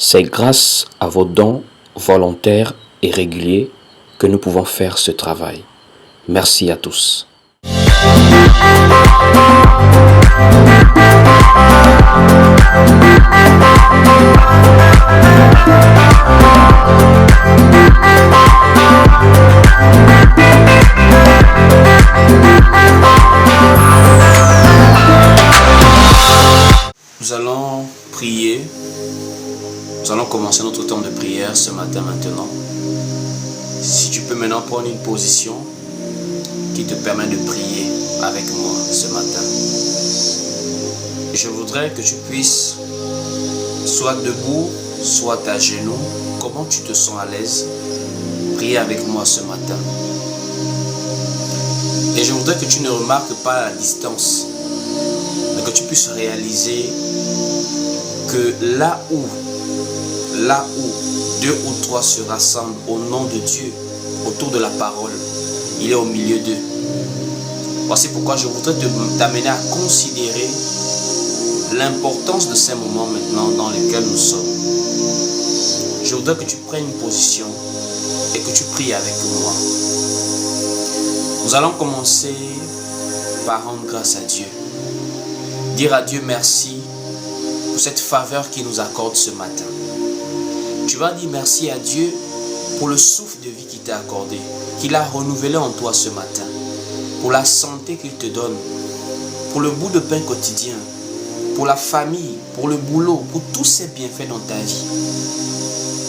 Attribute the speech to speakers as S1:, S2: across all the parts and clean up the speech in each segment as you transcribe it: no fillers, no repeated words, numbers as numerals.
S1: C'est grâce à vos dons volontaires et réguliers que nous pouvons faire ce travail. Merci à tous. Nous allons prier. Nous allons commencer notre temps de prière ce matin maintenant. Si tu peux maintenant prendre une position qui te permet de prier avec moi ce matin. Je voudrais que tu puisses, soit debout, soit à genoux, comment tu te sens à l'aise, prier avec moi ce matin. Et je voudrais que tu ne remarques pas la distance, mais que tu puisses réaliser que là où deux ou trois se rassemblent au nom de Dieu, autour de la parole, il est au milieu d'eux. Voici pourquoi je voudrais t'amener à considérer l'importance de ces moments maintenant dans lesquels nous sommes. Je voudrais que tu prennes une position et que tu pries avec moi. Nous allons commencer par rendre grâce à Dieu. Dire à Dieu merci pour cette faveur qu'il nous accorde ce matin. Tu vas dire merci à Dieu pour le souffle de vie qu'il t'a accordé, qu'il a renouvelé en toi ce matin, pour la santé qu'il te donne, pour le bout de pain quotidien, pour la famille, pour le boulot, pour tous ces bienfaits dans ta vie.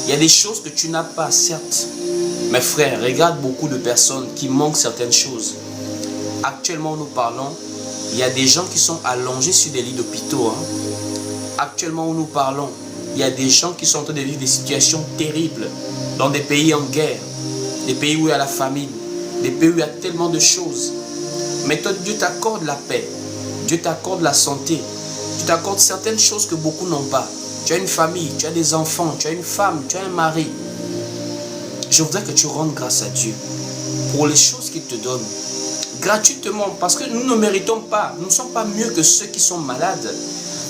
S1: Il y a des choses que tu n'as pas, certes. Mes frères, regarde beaucoup de personnes qui manquent certaines choses. Actuellement, nous parlons, il y a des gens qui sont allongés sur des lits d'hôpitaux. Actuellement, où nous parlons, il y a des gens qui sont en train de vivre des situations terribles dans des pays en guerre, des pays où il y a la famine, des pays où il y a tellement de choses. Mais toi, Dieu t'accorde la paix, Dieu t'accorde la santé, Dieu t'accorde certaines choses que beaucoup n'ont pas. Tu as une famille, tu as des enfants, tu as une femme, tu as un mari. Je voudrais que tu rendes grâce à Dieu pour les choses qu'il te donne gratuitement, parce que nous ne méritons pas, nous ne sommes pas mieux que ceux qui sont malades.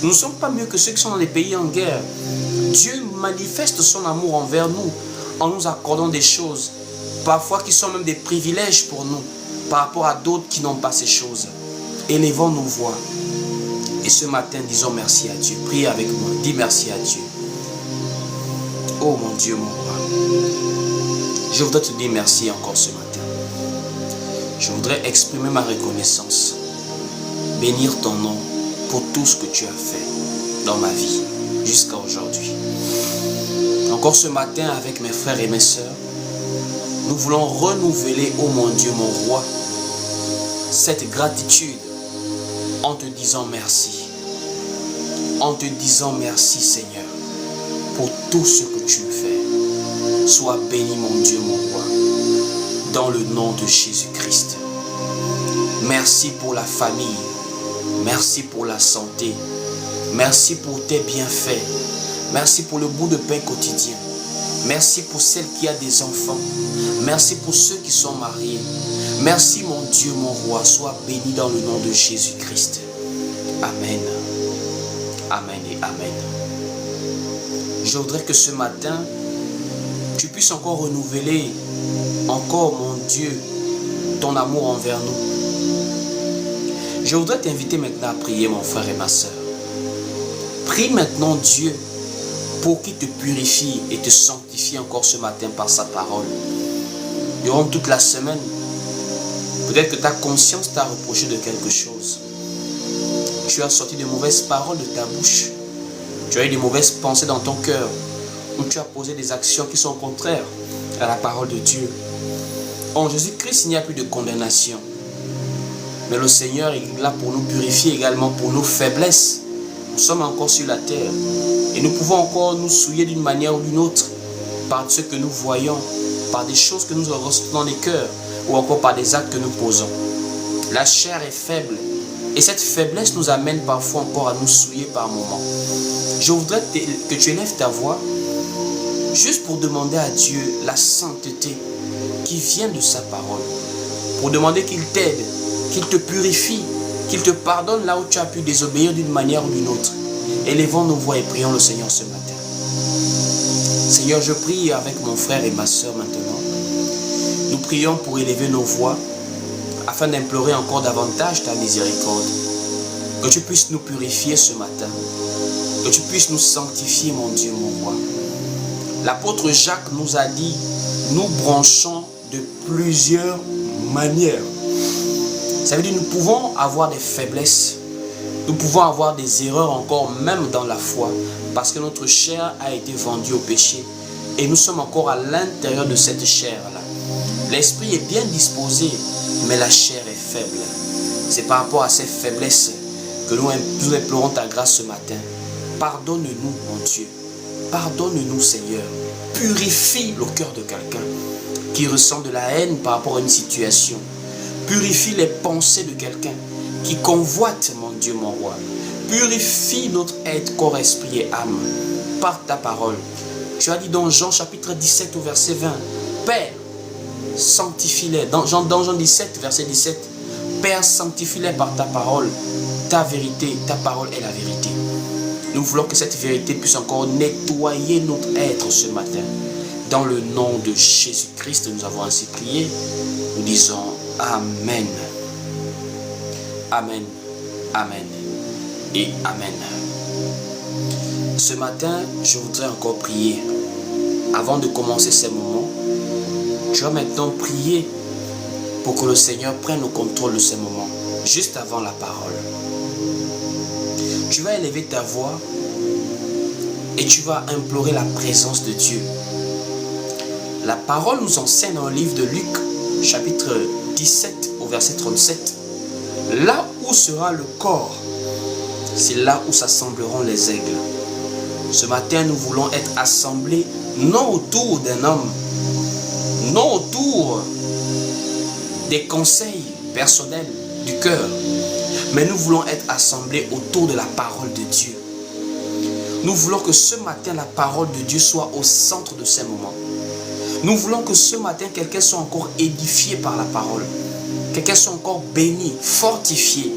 S1: Nous ne sommes pas mieux que ceux qui sont dans les pays en guerre. Dieu manifeste son amour envers nous en nous accordant des choses, parfois qui sont même des privilèges pour nous, par rapport à d'autres qui n'ont pas ces choses. Élevons nos voix. Et ce matin, disons merci à Dieu. Prie avec moi. Dis merci à Dieu. Oh mon Dieu, mon roi. Je voudrais te dire merci encore ce matin. Je voudrais exprimer ma reconnaissance. Bénir ton nom pour tout ce que tu as fait dans ma vie jusqu'à aujourd'hui. Encore ce matin avec mes frères et mes sœurs, nous voulons renouveler, oh mon Dieu, mon roi, cette gratitude en te disant merci. En te disant merci Seigneur pour tout ce que tu fais. Sois béni mon Dieu, mon roi, dans le nom de Jésus-Christ. Merci pour la famille. Merci pour la santé. Merci pour tes bienfaits. Merci pour le bout de pain quotidien. Merci pour celle qui a des enfants. Merci pour ceux qui sont mariés. Merci mon Dieu, mon roi. Sois béni dans le nom de Jésus-Christ. Amen. Amen et Amen. Je voudrais que ce matin, tu puisses encore renouveler, encore mon Dieu, ton amour envers nous. Je voudrais t'inviter maintenant à prier, mon frère et ma soeur. Prie maintenant Dieu pour qu'il te purifie et te sanctifie encore ce matin par sa parole. Durant toute la semaine, peut-être que ta conscience t'a reproché de quelque chose. Tu as sorti de mauvaises paroles de ta bouche. Tu as eu de mauvaises pensées dans ton cœur. Ou tu as posé des actions qui sont contraires à la parole de Dieu. En Jésus-Christ, il n'y a plus de condamnation. Mais le Seigneur est là pour nous purifier également pour nos faiblesses. Nous sommes encore sur la terre. Et nous pouvons encore nous souiller d'une manière ou d'une autre. Par ce que nous voyons. Par des choses que nous ressentons dans les cœurs. Ou encore par des actes que nous posons. La chair est faible. Et cette faiblesse nous amène parfois encore à nous souiller par moments. Je voudrais que tu élèves ta voix. Juste pour demander à Dieu la sainteté qui vient de sa parole. Pour demander qu'il t'aide. Qu'il te purifie, qu'il te pardonne là où tu as pu désobéir d'une manière ou d'une autre. Élevons nos voix et prions le Seigneur ce matin. Seigneur, je prie avec mon frère et ma soeur maintenant. Nous prions pour élever nos voix afin d'implorer encore davantage ta miséricorde. Que tu puisses nous purifier ce matin. Que tu puisses nous sanctifier, mon Dieu, mon roi. L'apôtre Jacques nous a dit, nous branchons de plusieurs manières. Ça veut dire que nous pouvons avoir des faiblesses. Nous pouvons avoir des erreurs encore même dans la foi. Parce que notre chair a été vendue au péché. Et nous sommes encore à l'intérieur de cette chair-là. L'esprit est bien disposé, mais la chair est faible. C'est par rapport à ces faiblesses que nous implorons ta grâce ce matin. Pardonne-nous, mon Dieu. Pardonne-nous, Seigneur. Purifie le cœur de quelqu'un qui ressent de la haine par rapport à une situation. Purifie les pensées de quelqu'un qui convoite, mon Dieu, mon roi. Purifie notre être, corps, esprit et âme par ta parole. Tu as dit dans Jean chapitre 17 au verset 20, Père, sanctifie-les. Dans Jean 17, verset 17, Père, sanctifie-les par ta parole. Ta vérité, ta parole est la vérité. Nous voulons que cette vérité puisse encore nettoyer notre être ce matin. Dans le nom de Jésus-Christ, nous avons ainsi prié. Nous disons Amen. Amen. Amen. Et Amen. Ce matin, je voudrais encore prier. Avant de commencer ces moments, je vais maintenant prier pour que le Seigneur prenne le contrôle de ces moments, juste avant la parole. Tu vas élever ta voix et tu vas implorer la présence de Dieu. La parole nous enseigne dans le livre de Luc, chapitre 17 au verset 37. Là où sera le corps, c'est là où s'assembleront les aigles. Ce matin, nous voulons être assemblés non autour d'un homme, non autour des conseils personnels du cœur, mais nous voulons être assemblés autour de la parole de Dieu. Nous voulons que ce matin, la parole de Dieu soit au centre de ces moments. Nous voulons que ce matin, quelqu'un soit encore édifié par la parole. Quelqu'un soit encore béni, fortifié.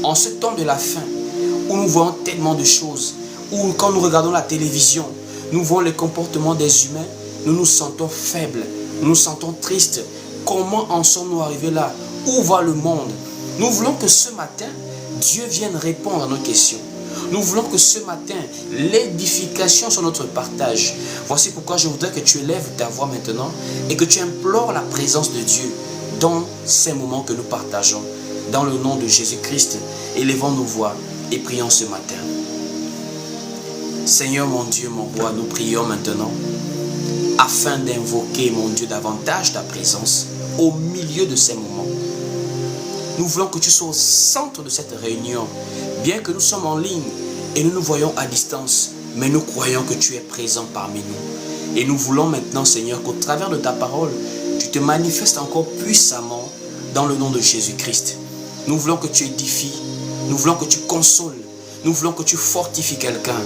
S1: En ce temps de la fin, où nous voyons tellement de choses, où quand nous regardons la télévision, nous voyons les comportements des humains, nous nous sentons faibles, nous nous sentons tristes. Comment en sommes-nous arrivés là? Où va le monde? Nous voulons que ce matin, Dieu vienne répondre à nos questions. Nous voulons que ce matin, l'édification soit notre partage. Voici pourquoi je voudrais que tu élèves ta voix maintenant et que tu implores la présence de Dieu dans ces moments que nous partageons. Dans le nom de Jésus-Christ, élevons nos voix et prions ce matin. Seigneur mon Dieu, mon roi, nous prions maintenant afin d'invoquer, mon Dieu, davantage ta présence au milieu de ces moments. Nous voulons que tu sois au centre de cette réunion. Bien que nous sommes en ligne et nous nous voyons à distance, mais nous croyons que tu es présent parmi nous. Et nous voulons maintenant, Seigneur, qu'au travers de ta parole, tu te manifestes encore puissamment dans le nom de Jésus-Christ. Nous voulons que tu édifies, nous voulons que tu consoles, nous voulons que tu fortifies quelqu'un.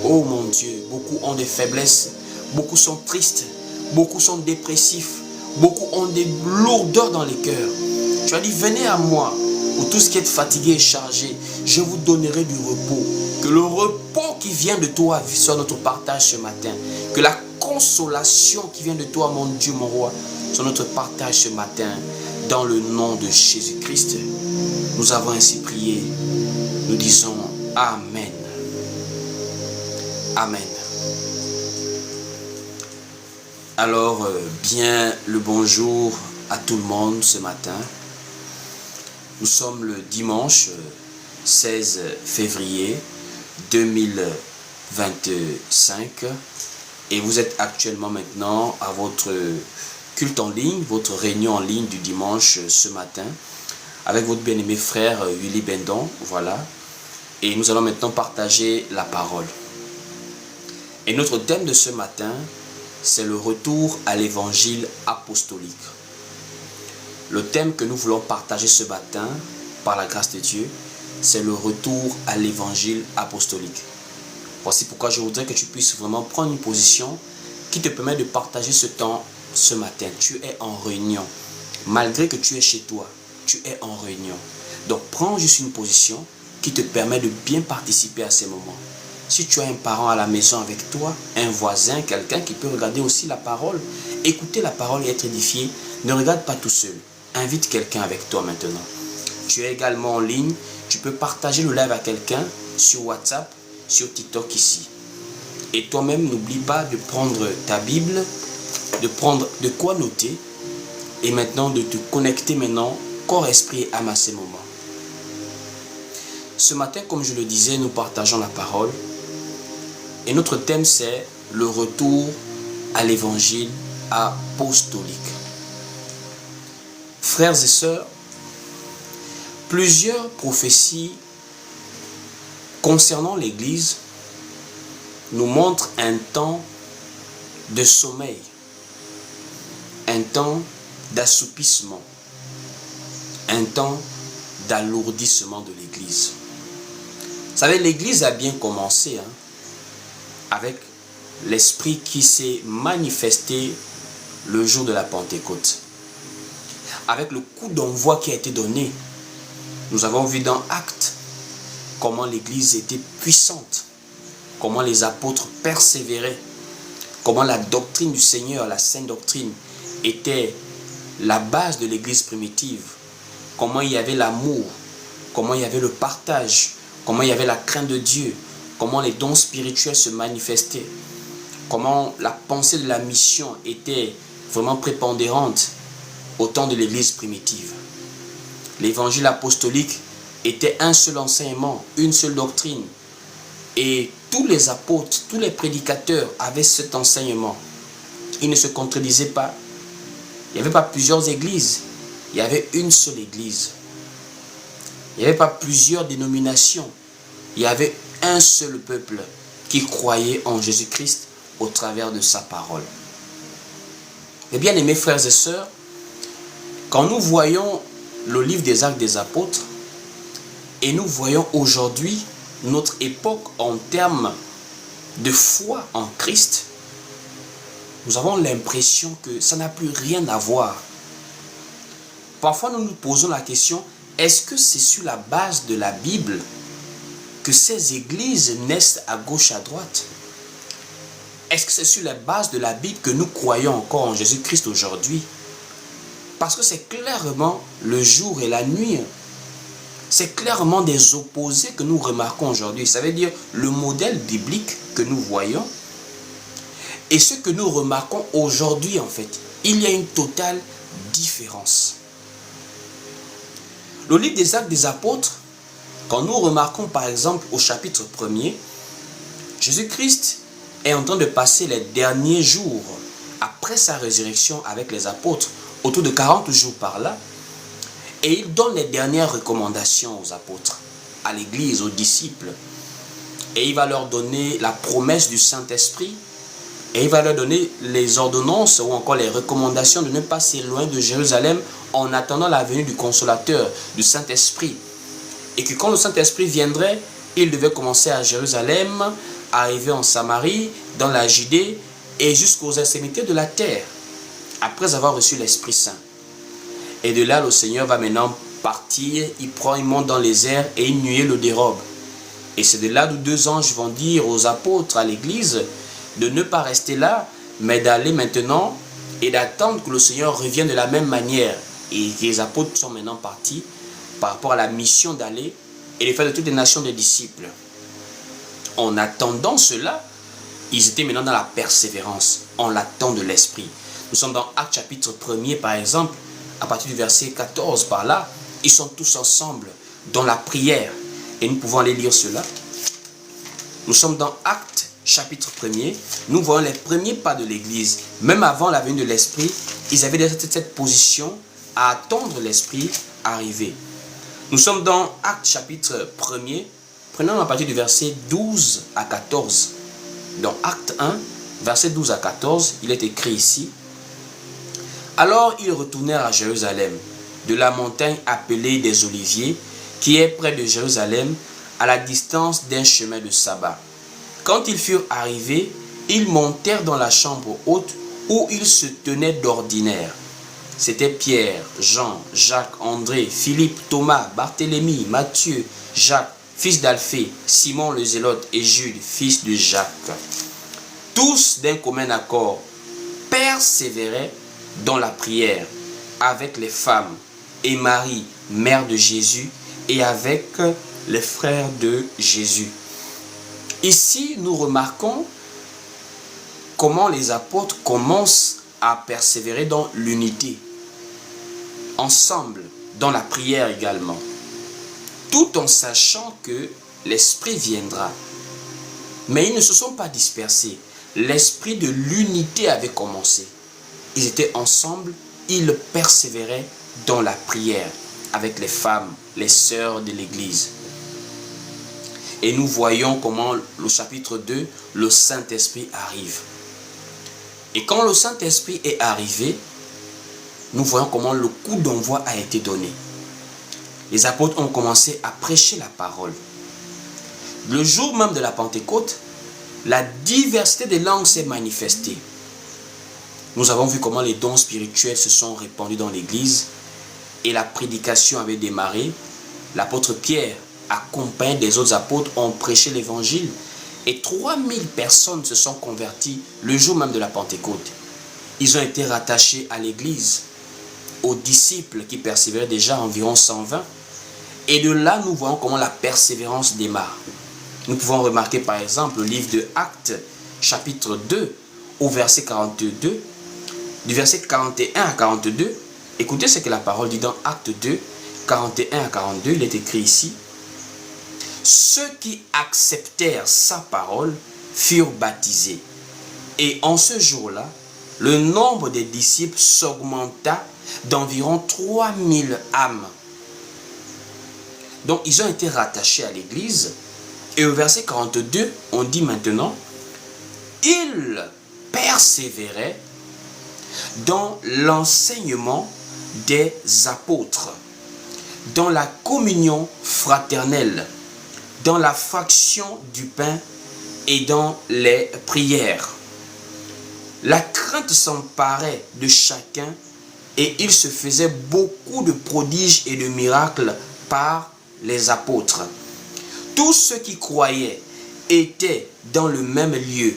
S1: Oh mon Dieu, beaucoup ont des faiblesses, beaucoup sont tristes, beaucoup sont dépressifs, beaucoup ont des lourdeurs dans les cœurs. Tu as dit, venez à moi, où tout ce qui est fatigué et chargé, je vous donnerai du repos. Que le repos qui vient de toi soit notre partage ce matin. Que la consolation qui vient de toi, mon Dieu, mon roi, soit notre partage ce matin. Dans le nom de Jésus-Christ, nous avons ainsi prié. Nous disons Amen. Amen. Alors, bien le bonjour à tout le monde ce matin. Nous sommes le dimanche 16 février 2025 et vous êtes actuellement maintenant à votre culte en ligne, votre réunion en ligne du dimanche ce matin avec votre bien-aimé frère Willy Bendon, voilà. Et nous allons maintenant partager la parole. Et notre thème de ce matin, c'est le retour à l'évangile apostolique. Le thème que nous voulons partager ce matin, par la grâce de Dieu, c'est le retour à l'évangile apostolique. Voici pourquoi je voudrais que tu puisses vraiment prendre une position qui te permet de partager ce temps ce matin. Tu es en réunion. Malgré que tu es chez toi, tu es en réunion. Donc prends juste une position qui te permet de bien participer à ces moments. Si tu as un parent à la maison avec toi, un voisin, quelqu'un qui peut regarder aussi la parole, écouter la parole et être édifié, ne regarde pas tout seul. Invite quelqu'un avec toi maintenant. Tu es également en ligne, tu peux partager le live à quelqu'un sur WhatsApp, sur TikTok ici. Et toi-même, n'oublie pas de prendre ta Bible, de prendre de quoi noter et maintenant de te connecter maintenant, corps, esprit et âme à ces moments. Ce matin, comme je le disais, nous partageons la parole et notre thème c'est le retour à l'évangile apostolique. Frères et sœurs, plusieurs prophéties concernant l'Église nous montrent un temps de sommeil, un temps d'assoupissement, un temps d'alourdissement de l'Église. Vous savez, l'Église a bien commencé avec l'Esprit qui s'est manifesté le jour de la Pentecôte. Avec le coup d'envoi qui a été donné, nous avons vu dans Actes comment l'Église était puissante, comment les apôtres persévéraient, comment la doctrine du Seigneur, la sainte doctrine, était la base de l'Église primitive, comment il y avait l'amour, comment il y avait le partage, comment il y avait la crainte de Dieu, comment les dons spirituels se manifestaient, comment la pensée de la mission était vraiment prépondérante au temps de l'Église primitive. L'évangile apostolique était un seul enseignement, une seule doctrine. Et tous les apôtres, tous les prédicateurs avaient cet enseignement. Ils ne se contredisaient pas. Il n'y avait pas plusieurs églises. Il y avait une seule église. Il n'y avait pas plusieurs dénominations. Il y avait un seul peuple qui croyait en Jésus-Christ au travers de sa parole. Et bien aimés frères et sœurs, quand nous voyons le livre des Actes des Apôtres et nous voyons aujourd'hui notre époque en termes de foi en Christ, nous avons l'impression que ça n'a plus rien à voir. Parfois nous nous posons la question, est-ce que c'est sur la base de la Bible que ces églises naissent à gauche, à droite? Est-ce que c'est sur la base de la Bible que nous croyons encore en Jésus-Christ aujourd'hui? Parce que c'est clairement le jour et la nuit. C'est clairement des opposés que nous remarquons aujourd'hui. Ça veut dire le modèle biblique que nous voyons et ce que nous remarquons aujourd'hui en fait. Il y a une totale différence. Le livre des Actes des Apôtres, quand nous remarquons par exemple au chapitre 1er, Jésus-Christ est en train de passer les derniers jours après sa résurrection avec les apôtres, autour de 40 jours par là, et il donne les dernières recommandations aux apôtres, à l'église, aux disciples, et il va leur donner la promesse du Saint-Esprit, et il va leur donner les ordonnances ou encore les recommandations de ne pas s'éloigner de Jérusalem en attendant la venue du Consolateur, du Saint-Esprit. Et que quand le Saint-Esprit viendrait, il devait commencer à Jérusalem, arriver en Samarie, dans la Judée et jusqu'aux extrémités de la terre, après avoir reçu l'Esprit Saint. Et de là, le Seigneur va maintenant partir, il monte dans les airs et une nuée le dérobe. Et c'est de là où 2 anges vont dire aux apôtres, à l'église, de ne pas rester là, mais d'aller maintenant et d'attendre que le Seigneur revienne de la même manière. Et les apôtres sont maintenant partis par rapport à la mission d'aller et de faire de toutes les nations des disciples. En attendant cela, ils étaient maintenant dans la persévérance, en l'attente de l'Esprit. Nous sommes dans Actes chapitre 1er par exemple, à partir du verset 14 par là, ils sont tous ensemble dans la prière. Et nous pouvons aller lire cela. Nous sommes dans Actes chapitre 1er, nous voyons les premiers pas de l'Église. Même avant la venue de l'Esprit, ils avaient déjà cette position à attendre l'Esprit arriver. Nous sommes dans Actes chapitre 1er, prenons à partir du verset 12 à 14. Dans Acte 1, verset 12 à 14, il est écrit ici. Alors ils retournèrent à Jérusalem, de la montagne appelée des Oliviers, qui est près de Jérusalem, à la distance d'un chemin de sabbat. Quand ils furent arrivés, ils montèrent dans la chambre haute où ils se tenaient d'ordinaire. C'étaient Pierre, Jean, Jacques, André, Philippe, Thomas, Barthélemy, Matthieu, Jacques, fils d'Alphée, Simon le Zélote et Jude, fils de Jacques. Tous d'un commun accord persévéraient dans la prière avec les femmes et Marie, mère de Jésus, et avec les frères de Jésus. Ici, nous remarquons comment les apôtres commencent à persévérer dans l'unité, ensemble, dans la prière également, tout en sachant que l'Esprit viendra. Mais ils ne se sont pas dispersés. L'esprit de l'unité avait commencé. Ils étaient ensemble, ils persévéraient dans la prière avec les femmes, les sœurs de l'Église. Et nous voyons comment le chapitre 2, le Saint-Esprit arrive. Et quand le Saint-Esprit est arrivé, nous voyons comment le coup d'envoi a été donné. Les apôtres ont commencé à prêcher la parole. Le jour même de la Pentecôte, la diversité des langues s'est manifestée. Nous avons vu comment les dons spirituels se sont répandus dans l'Église et la prédication avait démarré. L'apôtre Pierre, accompagné des autres apôtres, ont prêché l'évangile et 3000 personnes se sont converties le jour même de la Pentecôte. Ils ont été rattachés à l'Église, aux disciples qui persévéraient déjà, environ 120. Et de là, nous voyons comment la persévérance démarre. Nous pouvons remarquer par exemple le livre de Actes, chapitre 2, au verset 42, du verset 41 à 42. Écoutez ce que la parole dit dans Actes 2, 41 à 42, il est écrit ici. Ceux qui acceptèrent sa parole furent baptisés. Et en ce jour-là, le nombre des disciples s'augmenta d'environ 3000 âmes. Donc ils ont été rattachés à l'Église. Et au verset 42, on dit maintenant, ils persévéraient dans l'enseignement des apôtres, dans la communion fraternelle, dans la fraction du pain et dans les prières. La crainte s'emparait de chacun et il se faisait beaucoup de prodiges et de miracles par les apôtres. Tous ceux qui croyaient étaient dans le même lieu.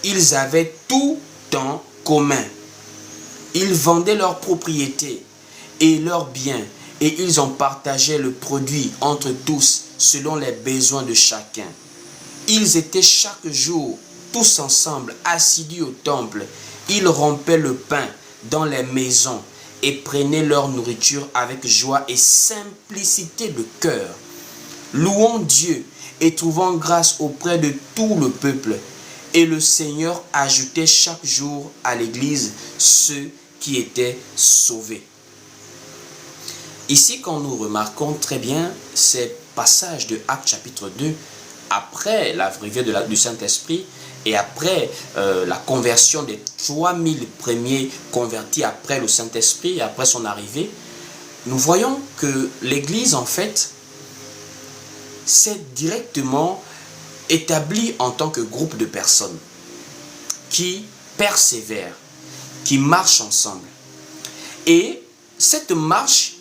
S1: Ils avaient tout en commun. Ils vendaient leurs propriétés et leurs biens et ils en partageaient le produit entre tous selon les besoins de chacun. Ils étaient chaque jour tous ensemble assidus au temple. Ils rompaient le pain dans les maisons et prenaient leur nourriture avec joie et simplicité de cœur, louant Dieu et trouvant grâce auprès de tout le peuple. Et le Seigneur ajoutait chaque jour à l'Église ceux qui étaient sauvés. Ici, quand nous remarquons très bien ces passages de Actes chapitre 2, après l'arrivée du Saint-Esprit et après la conversion des 3000 premiers convertis après le Saint-Esprit, après son arrivée, nous voyons que l'Église, en fait, s'est directement établie en tant que groupe de personnes qui persévèrent, qui marchent ensemble. Et cette marche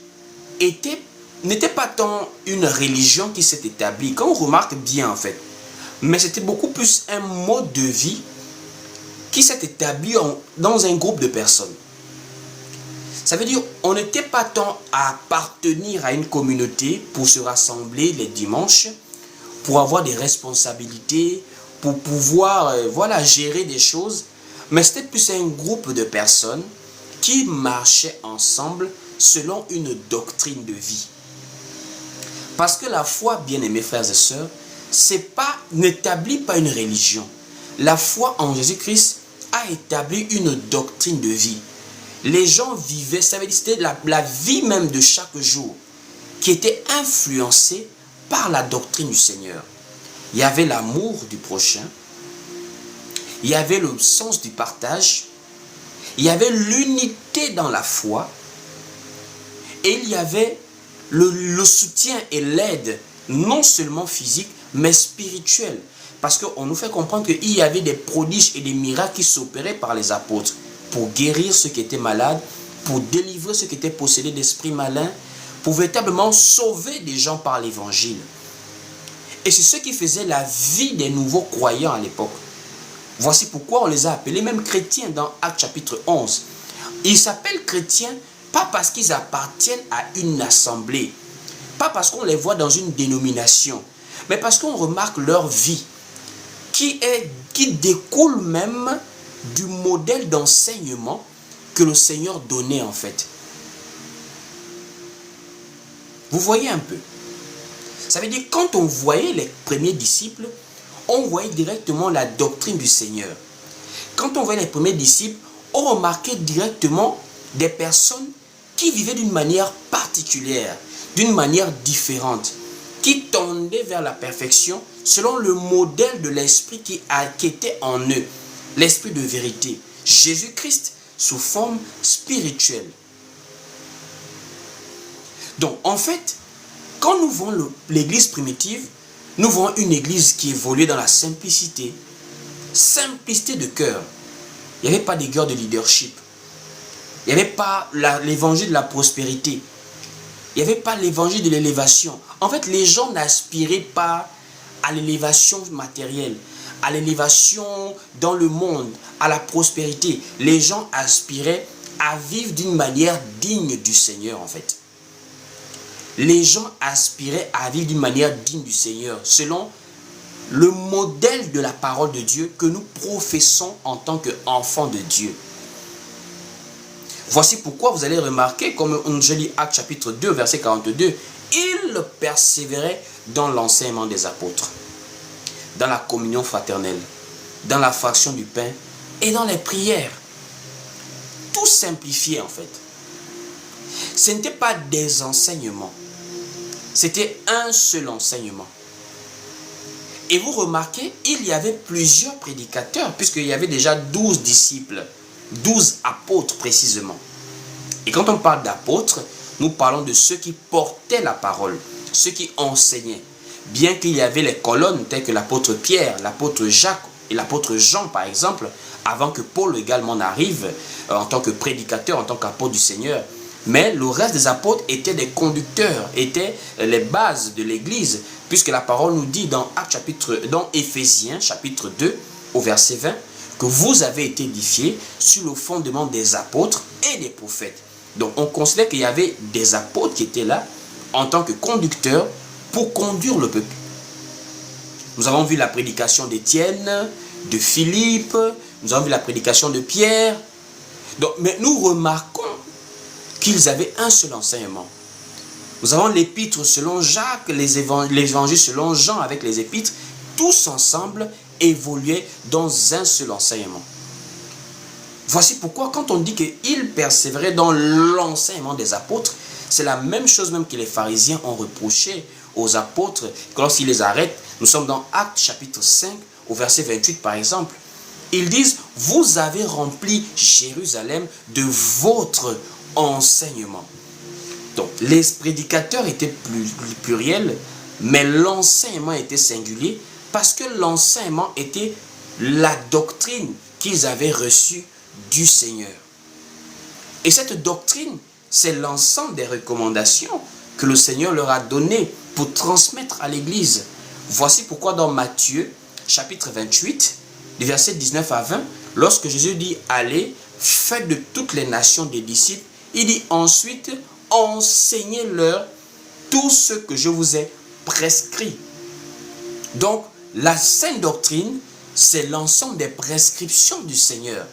S1: n'était pas tant une religion qui s'est établie, quand on remarque bien en fait, mais c'était beaucoup plus un mode de vie qui s'est établi dans un groupe de personnes. Ça veut dire on n'était pas tant à appartenir à une communauté pour se rassembler les dimanches, pour avoir des responsabilités, pour pouvoir gérer des choses, mais c'était plus un groupe de personnes qui marchaient ensemble selon une doctrine de vie. Parce que la foi, bien-aimés frères et sœurs, n'établit pas une religion. La foi en Jésus-Christ a établi une doctrine de vie. Les gens vivaient, ça veut dire c'était la vie même de chaque jour qui était influencée par la doctrine du Seigneur. Il y avait l'amour du prochain, il y avait le sens du partage, il y avait l'unité dans la foi et il y avait le soutien et l'aide, non seulement physique, mais spirituelle. Parce qu'on nous fait comprendre qu'il y avait des prodiges et des miracles qui s'opéraient par les apôtres pour guérir ceux qui étaient malades, pour délivrer ceux qui étaient possédés d'esprits malins, pour véritablement sauver des gens par l'évangile. Et c'est ce qui faisait la vie des nouveaux croyants à l'époque. Voici pourquoi on les a appelés même chrétiens dans Actes chapitre 11. Ils s'appellent chrétiens pas parce qu'ils appartiennent à une assemblée, pas parce qu'on les voit dans une dénomination, mais parce qu'on remarque leur vie qui découle même du modèle d'enseignement que le Seigneur donnait en fait. Vous voyez un peu. Ça veut dire quand on voyait les premiers disciples, on voyait directement la doctrine du Seigneur. Quand on voyait les premiers disciples, on remarquait directement des personnes qui vivaient d'une manière particulière, d'une manière différente, qui tendaient vers la perfection selon le modèle de l'esprit qui était en eux, l'esprit de vérité, Jésus-Christ sous forme spirituelle. Donc en fait, quand nous voyons l'église primitive, nous voyons une église qui évoluait dans la simplicité de cœur. Il n'y avait pas de guerre de leadership. Il n'y avait pas l'évangile de la prospérité. Il n'y avait pas l'évangile de l'élévation. En fait, les gens n'aspiraient pas à l'élévation matérielle, à l'élévation dans le monde, à la prospérité. Les gens aspiraient à vivre d'une manière digne du Seigneur, en fait. Les gens aspiraient à vivre d'une manière digne du Seigneur, selon le modèle de la parole de Dieu que nous professons en tant qu'enfants de Dieu. Voici pourquoi vous allez remarquer, comme on lit Actes chapitre 2, verset 42, ils persévéraient dans l'enseignement des apôtres, dans la communion fraternelle, dans la fraction du pain et dans les prières. Tout simplifié en fait. Ce n'était pas des enseignements, c'était un seul enseignement. Et vous remarquez, il y avait plusieurs prédicateurs, puisqu'il y avait déjà 12 disciples, 12 apôtres précisément. Et quand on parle d'apôtres, nous parlons de ceux qui portaient la parole, ceux qui enseignaient. Bien qu'il y avait les colonnes telles que l'apôtre Pierre, l'apôtre Jacques et l'apôtre Jean par exemple, avant que Paul également n'arrive en tant que prédicateur, en tant qu'apôtre du Seigneur. Mais le reste des apôtres étaient des conducteurs, étaient les bases de l'église, puisque la parole nous dit dans Éphésiens chapitre 2 au verset 20 que vous avez été édifiés sur le fondement des apôtres et des prophètes. Donc on considère qu'il y avait des apôtres qui étaient là en tant que conducteurs pour conduire le peuple. Nous avons vu la prédication d'Étienne, de Philippe, nous avons vu la prédication de Pierre. Donc, mais nous remarquons qu'ils avaient un seul enseignement. Nous avons l'épître selon Jacques, les évangiles selon Jean avec les épîtres, tous ensemble évoluaient dans un seul enseignement. Voici pourquoi quand on dit qu'ils persévéraient dans l'enseignement des apôtres, c'est la même chose même que les pharisiens ont reproché aux apôtres lorsqu'ils les arrêtent. Nous sommes dans Actes chapitre 5 au verset 28 par exemple. Ils disent, vous avez rempli Jérusalem de votre enseignement. Donc les prédicateurs étaient pluriels, mais l'enseignement était singulier parce que l'enseignement était la doctrine qu'ils avaient reçue du Seigneur. Et cette doctrine, c'est l'ensemble des recommandations que le Seigneur leur a données pour transmettre à l'Église. Voici pourquoi dans Matthieu, chapitre 28, du verset 19 à 20, lorsque Jésus dit « Allez, faites de toutes les nations des disciples », il dit ensuite « Enseignez-leur tout ce que je vous ai prescrit ». Donc, la sainte doctrine, c'est l'ensemble des prescriptions du Seigneur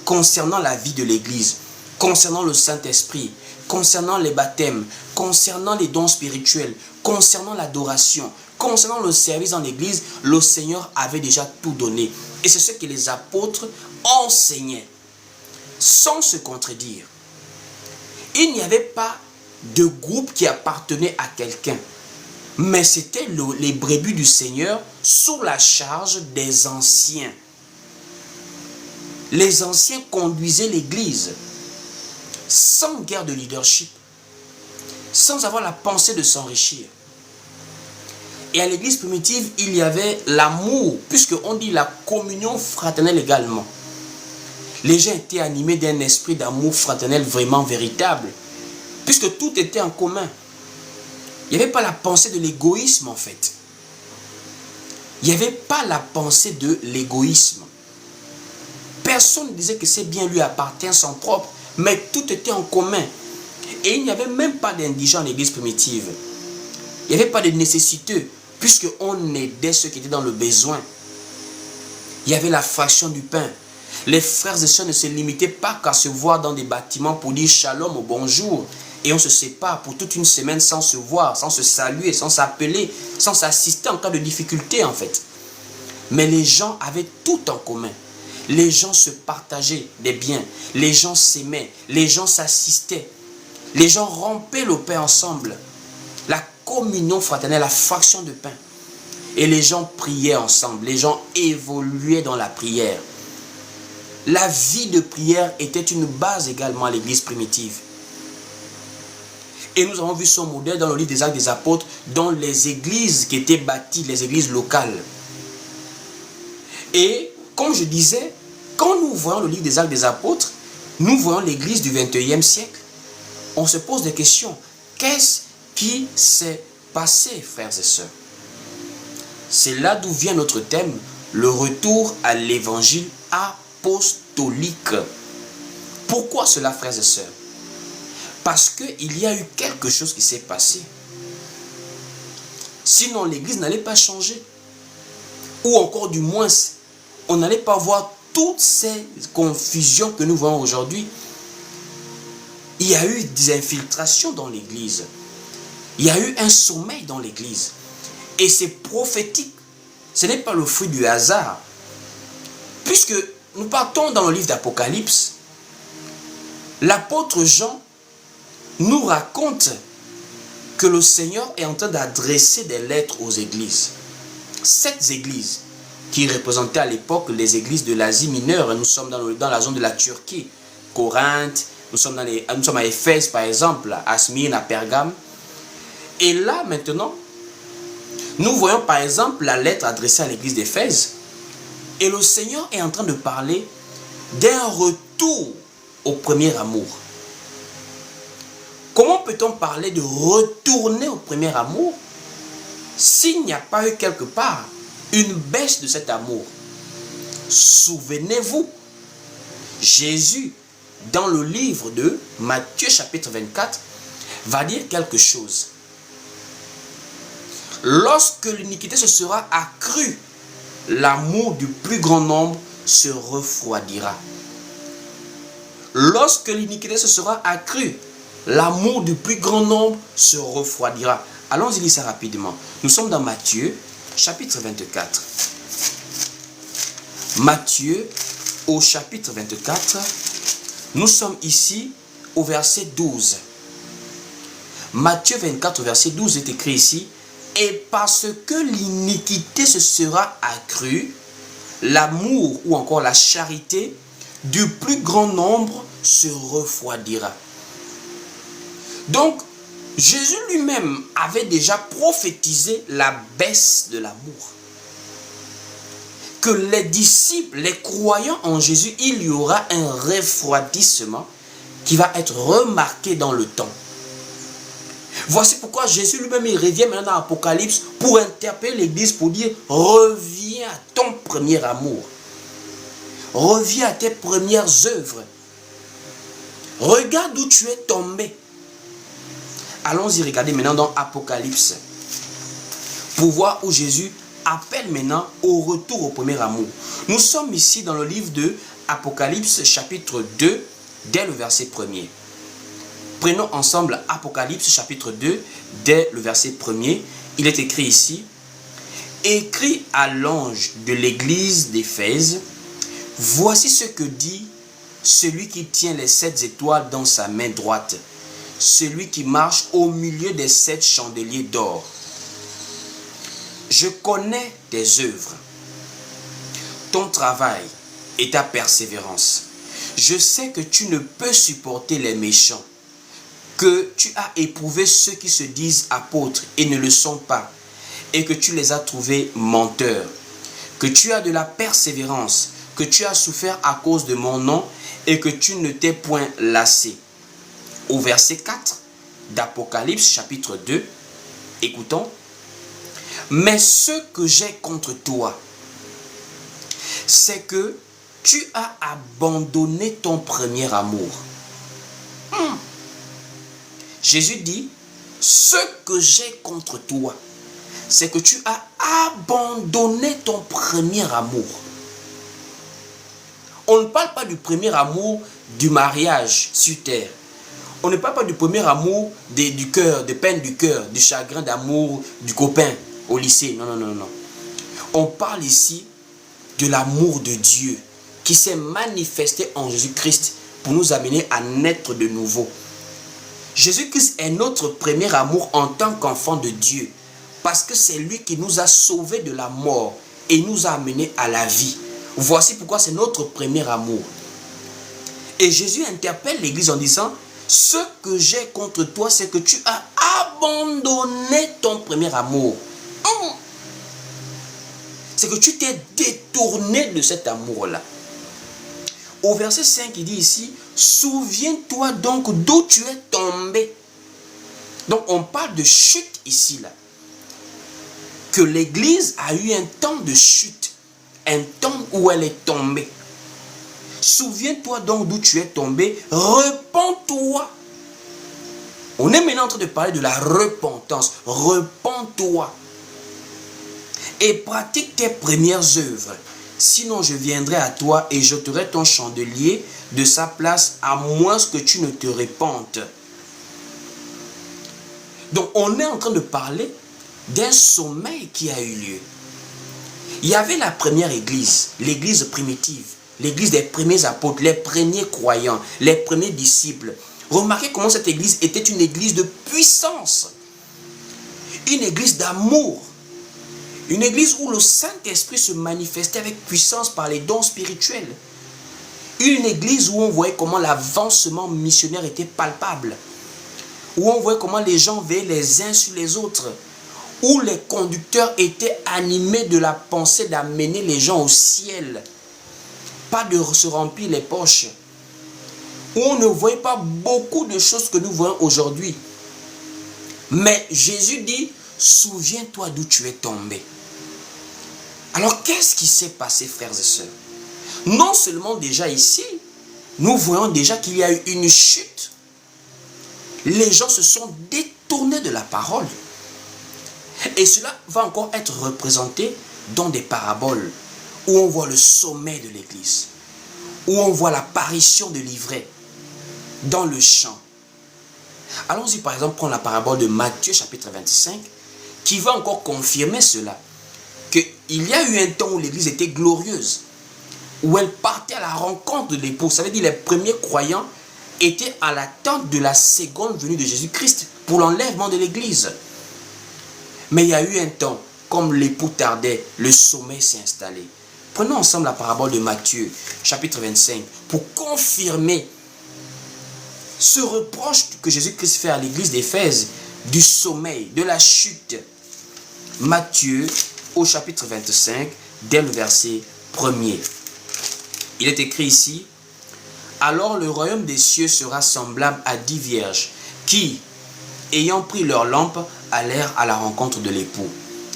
S1: concernant la vie de l'Église, concernant le Saint-Esprit, concernant les baptêmes, concernant les dons spirituels, concernant l'adoration, concernant le service dans l'Église. Le Seigneur avait déjà tout donné. Et c'est ce que les apôtres enseignaient, sans se contredire. Il n'y avait pas de groupe qui appartenait à quelqu'un, mais c'était les brebis du Seigneur sous la charge des anciens. Les anciens conduisaient l'Église sans guerre de leadership, sans avoir la pensée de s'enrichir. Et à l'Église primitive, il y avait l'amour, puisqu'on dit la communion fraternelle également. Les gens étaient animés d'un esprit d'amour fraternel vraiment véritable, puisque tout était en commun. Il n'y avait pas la pensée de l'égoïsme en fait. Il n'y avait pas la pensée de l'égoïsme. Personne ne disait que ces biens lui appartiennent sont propres, mais tout était en commun. Et il n'y avait même pas d'indigents dans l'église primitive. Il n'y avait pas de nécessiteux, puisqu'on aidait ceux qui étaient dans le besoin. Il y avait la fraction du pain. Les frères et sœurs ne se limitaient pas qu'à se voir dans des bâtiments pour dire shalom ou bonjour. Et on se sépare pour toute une semaine sans se voir, sans se saluer, sans s'appeler, sans s'assister en cas de difficulté en fait. Mais les gens avaient tout en commun. Les gens se partageaient des biens. Les gens s'aimaient. Les gens s'assistaient. Les gens rompaient le pain ensemble. La communion fraternelle, la fraction de pain. Et les gens priaient ensemble. Les gens évoluaient dans la prière. La vie de prière était une base également à l'église primitive. Et nous avons vu son modèle dans le livre des Actes des Apôtres, dans les églises qui étaient bâties, les églises locales. Et comme je disais, quand nous voyons le livre des Actes des Apôtres, nous voyons l'église du 21e siècle. On se pose des questions. Qu'est-ce qui s'est passé, frères et sœurs? C'est là d'où vient notre thème, le retour à l'évangile apostolique. Pourquoi cela, frères et sœurs? Parce qu'il y a eu quelque chose qui s'est passé. Sinon, l'église n'allait pas changer. Ou encore du moins, on n'allait pas voir toutes ces confusions que nous voyons aujourd'hui. Il y a eu des infiltrations dans l'église. Il y a eu un sommeil dans l'église. Et c'est prophétique. Ce n'est pas le fruit du hasard. Puisque nous partons dans le livre d'Apocalypse, l'apôtre Jean nous raconte que le Seigneur est en train d'adresser des lettres aux églises. 7 églises qui représentaient à l'époque les églises de l'Asie mineure. Nous sommes dans la zone de la Turquie, Corinthe, nous sommes à Éphèse par exemple, à Smyrne, à Pergame. Et là maintenant, nous voyons par exemple la lettre adressée à l'église d'Éphèse. Et le Seigneur est en train de parler d'un retour au premier amour. Comment peut-on parler de retourner au premier amour s'il n'y a pas eu quelque part une baisse de cet amour? Souvenez-vous, Jésus, dans le livre de Matthieu chapitre 24, va dire quelque chose. Lorsque l'iniquité se sera accrue, l'amour du plus grand nombre se refroidira. Lorsque l'iniquité se sera accrue, l'amour du plus grand nombre se refroidira. Allons-y lire ça rapidement. Nous sommes dans Matthieu, chapitre 24. Matthieu, au chapitre 24, nous sommes ici au verset 12. Matthieu 24, verset 12 est écrit ici. Et parce que l'iniquité se sera accrue, l'amour ou encore la charité du plus grand nombre se refroidira. Donc, Jésus lui-même avait déjà prophétisé la baisse de l'amour. Que les disciples, les croyants en Jésus, il y aura un refroidissement qui va être remarqué dans le temps. Voici pourquoi Jésus lui-même, il revient maintenant dans l'Apocalypse pour interpeller l'église, pour dire, reviens à ton premier amour. Reviens à tes premières œuvres. Regarde où tu es tombé. Allons-y regarder maintenant dans Apocalypse. Pour voir où Jésus appelle maintenant au retour au premier amour. Nous sommes ici dans le livre de Apocalypse chapitre 2, dès le verset 1er. Prenons ensemble Apocalypse chapitre 2, dès le verset 1er. Il est écrit ici. Écrit à l'ange de l'église d'Éphèse, voici ce que dit celui qui tient les 7 étoiles dans sa main droite, celui qui marche au milieu des 7 chandeliers d'or. Je connais tes œuvres, ton travail et ta persévérance. Je sais que tu ne peux supporter les méchants, que tu as éprouvé ceux qui se disent apôtres et ne le sont pas, et que tu les as trouvés menteurs, que tu as de la persévérance, que tu as souffert à cause de mon nom et que tu ne t'es point lassé. Au verset 4 d'Apocalypse chapitre 2, écoutons. Mais ce que j'ai contre toi, c'est que tu as abandonné ton premier amour. Jésus dit, ce que j'ai contre toi, c'est que tu as abandonné ton premier amour. On ne parle pas du premier amour du mariage sur terre. On ne parle pas du premier amour du cœur, de peine du cœur, du chagrin d'amour du copain au lycée. Non, non, non, non. On parle ici de l'amour de Dieu qui s'est manifesté en Jésus-Christ pour nous amener à naître de nouveau. Jésus-Christ est notre premier amour en tant qu'enfant de Dieu parce que c'est lui qui nous a sauvés de la mort et nous a amenés à la vie. Voici pourquoi c'est notre premier amour. Et Jésus interpelle l'Église en disant, ce que j'ai contre toi, c'est que tu as abandonné ton premier amour. C'est que tu t'es détourné de cet amour-là. Au verset 5, il dit ici, souviens-toi donc d'où tu es tombé. Donc on parle de chute ici, là. Que l'Église a eu un temps de chute, un temps où elle est tombée. Souviens-toi donc d'où tu es tombé, repens-toi. On est maintenant en train de parler de la repentance. Repens-toi. Et pratique tes premières œuvres. Sinon je viendrai à toi et j'ôterai ton chandelier de sa place à moins que tu ne te répandes. Donc on est en train de parler d'un sommeil qui a eu lieu. Il y avait la première église, l'église primitive, l'église des premiers apôtres, les premiers croyants, les premiers disciples. Remarquez comment cette église était une église de puissance, une église d'amour, une église où le Saint-Esprit se manifestait avec puissance par les dons spirituels. Une église où on voyait comment l'avancement missionnaire était palpable, où on voyait comment les gens veillaient les uns sur les autres, où les conducteurs étaient animés de la pensée d'amener les gens au ciel, pas de se remplir les poches, où on ne voyait pas beaucoup de choses que nous voyons aujourd'hui. Mais Jésus dit, souviens-toi d'où tu es tombé. Alors qu'est-ce qui s'est passé, frères et sœurs? Non seulement déjà ici, nous voyons déjà qu'il y a eu une chute. Les gens se sont détournés de la parole. Et cela va encore être représenté dans des paraboles où on voit le sommet de l'église, où on voit l'apparition de l'ivrée dans le champ. Allons-y par exemple prendre la parabole de Matthieu chapitre 25 qui va encore confirmer cela. Qu'il y a eu un temps où l'église était glorieuse, où elle partait à la rencontre de l'époux. Ça veut dire que les premiers croyants étaient à l'attente de la seconde venue de Jésus-Christ pour l'enlèvement de l'église. Mais il y a eu un temps, comme l'époux tardait, le sommeil s'est installé. Prenons ensemble la parabole de Matthieu, chapitre 25, pour confirmer ce reproche que Jésus-Christ fait à l'église d'Éphèse du sommeil, de la chute. Matthieu, au chapitre 25, dès le verset 1er. Il est écrit ici, « Alors le royaume des cieux sera semblable à 10 vierges qui, ayant pris leur lampe, allèrent à la rencontre de l'époux.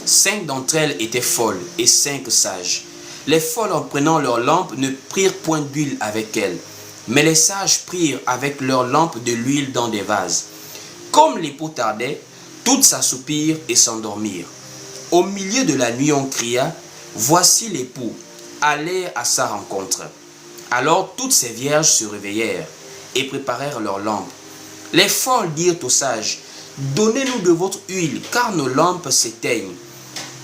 S1: 5 d'entre elles étaient folles et 5 sages. Les folles, en prenant leur lampe, ne prirent point d'huile avec elles, mais les sages prirent avec leur lampe de l'huile dans des vases. Comme l'époux tardait, toutes s'assoupirent et s'endormirent. Au milieu de la nuit, on cria, « Voici l'époux, allez à sa rencontre. » Alors toutes ces vierges se réveillèrent et préparèrent leurs lampes. Les folles dirent aux sages, « Donnez-nous de votre huile, car nos lampes s'éteignent. »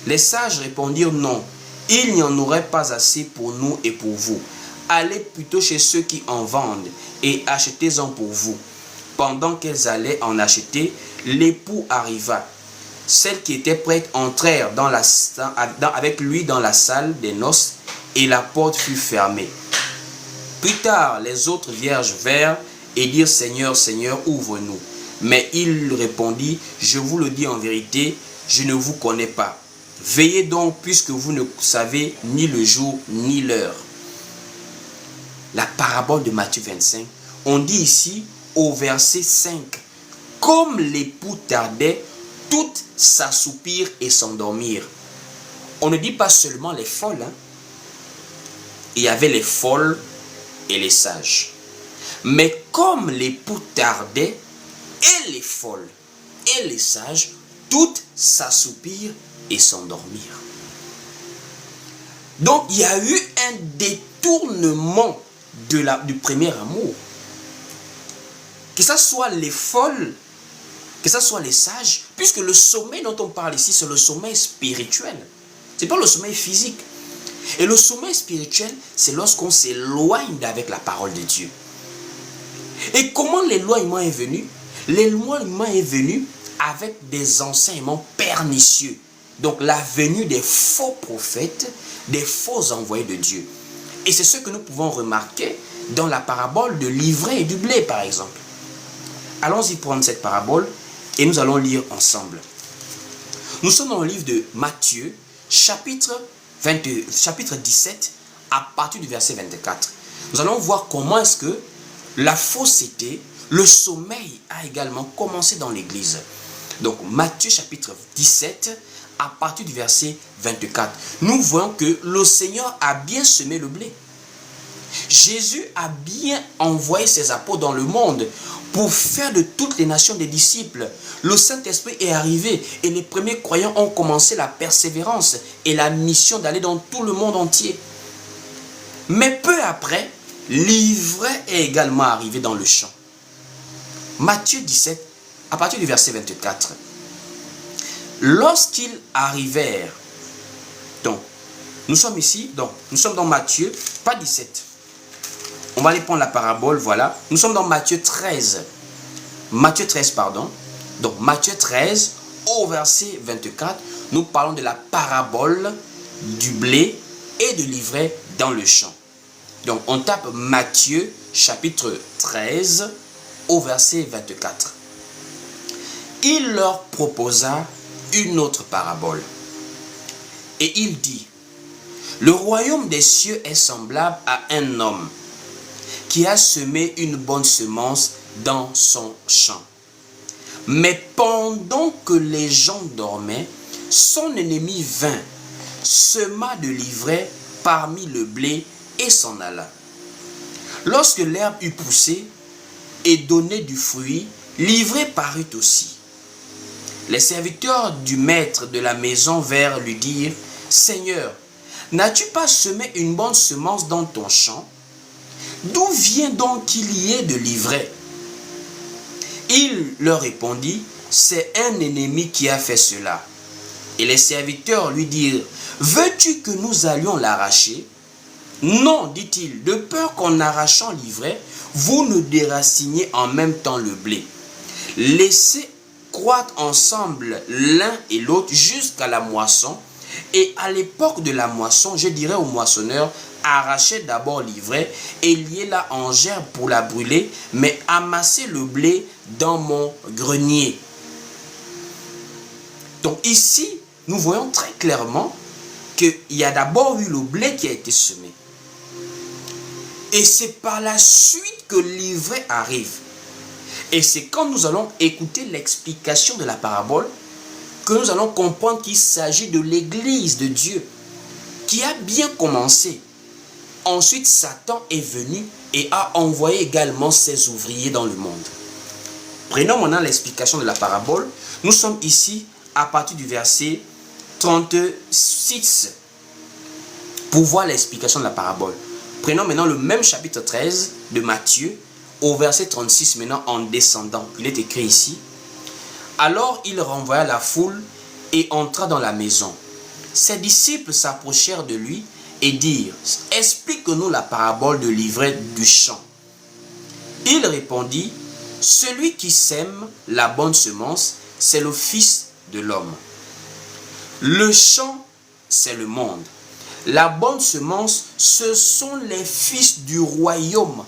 S1: Les sages répondirent, « Non, il n'y en aurait pas assez pour nous et pour vous. Allez plutôt chez ceux qui en vendent et achetez-en pour vous. » Pendant qu'elles allaient en acheter, l'époux arriva. Celles qui étaient prêtes entrèrent avec lui dans la salle des noces et la porte fut fermée. Plus tard, les autres vierges vinrent et dirent, « Seigneur, Seigneur, ouvre-nous. » Mais il répondit, « Je vous le dis en vérité, je ne vous connais pas. Veillez donc puisque vous ne savez ni le jour ni l'heure. » La parabole de Matthieu 25, on dit ici au verset 5, « Comme l'époux tardait, toutes s'assoupirent et s'endormirent. On ne dit pas seulement les folles. Hein. Il y avait les folles et les sages. Mais comme l'époux tardait, et les folles et les sages, toutes s'assoupirent et s'endormirent. Donc il y a eu un détournement du premier amour. Que ce soit les folles, que ce soit les sages, puisque le sommeil dont on parle ici, c'est le sommeil spirituel. Ce n'est pas le sommeil physique. Et le sommeil spirituel, c'est lorsqu'on s'éloigne d'avec la parole de Dieu. Et comment l'éloignement est venu? L'éloignement est venu avec des enseignements pernicieux. Donc la venue des faux prophètes, des faux envoyés de Dieu. Et c'est ce que nous pouvons remarquer dans la parabole de l'ivraie et du blé, par exemple. Allons-y prendre cette parabole et nous allons lire ensemble. Nous sommes dans le livre de Matthieu, chapitre 17, à partir du verset 24. Nous allons voir comment est-ce que la fausseté, le sommeil a également commencé dans l'église. Donc Matthieu chapitre 17, à partir du verset 24. Nous voyons que le Seigneur a bien semé le blé. Jésus a bien envoyé ses apôtres dans le monde pour faire de toutes les nations des disciples. Le Saint-Esprit est arrivé et les premiers croyants ont commencé la persévérance et la mission d'aller dans tout le monde entier. Mais peu après, l'ivraie est également arrivé dans le champ. Matthieu 17, à partir du verset 24. Lorsqu'ils arrivèrent, donc, nous sommes ici, donc, nous sommes dans Matthieu, pas 17. On va aller prendre la parabole, voilà. Nous sommes dans Matthieu 13. Matthieu 13, pardon. Donc, Matthieu 13, au verset 24, nous parlons de la parabole du blé et de l'ivraie dans le champ. Donc, on tape Matthieu, chapitre 13, au verset 24. Il leur proposa une autre parabole. Et il dit, le royaume des cieux est semblable à un homme qui a semé une bonne semence dans son champ. Mais pendant que les gens dormaient, son ennemi vint, sema de l'ivraie parmi le blé et s'en alla. Lorsque l'herbe eut poussé et donné du fruit, l'ivraie parut aussi. Les serviteurs du maître de la maison vinrent lui dire, « Seigneur, n'as-tu pas semé une bonne semence dans ton champ? D'où vient donc qu'il y ait de l'ivraie? » Il leur répondit, « C'est un ennemi qui a fait cela. » Et les serviteurs lui dirent, « Veux-tu que nous allions l'arracher? » « Non, dit-il, de peur qu'en arrachant l'ivraie, vous ne déraciniez en même temps le blé. Laissez croître ensemble l'un et l'autre jusqu'à la moisson. Et à l'époque de la moisson, je dirais au moissonneur, arrachez d'abord l'ivraie et liez-la en gerbe pour la brûler, mais amassez le blé dans mon grenier. » Donc ici, nous voyons très clairement qu'il y a d'abord eu le blé qui a été semé. Et c'est par la suite que l'ivraie arrive. Et c'est quand nous allons écouter l'explication de la parabole que nous allons comprendre qu'il s'agit de l'église de Dieu qui a bien commencé. Ensuite, Satan est venu et a envoyé également ses ouvriers dans le monde. Prenons maintenant l'explication de la parabole. Nous sommes ici à partir du verset 36 pour voir l'explication de la parabole. Prenons maintenant le même chapitre 13 de Matthieu au verset 36 maintenant en descendant. Il est écrit ici. Alors il renvoya la foule et entra dans la maison. Ses disciples s'approchèrent de lui et dirent, « Explique-nous la parabole de l'ivraie du champ. » Il répondit, « Celui qui sème la bonne semence, c'est le Fils de l'homme. Le champ, c'est le monde. La bonne semence, ce sont les fils du royaume. »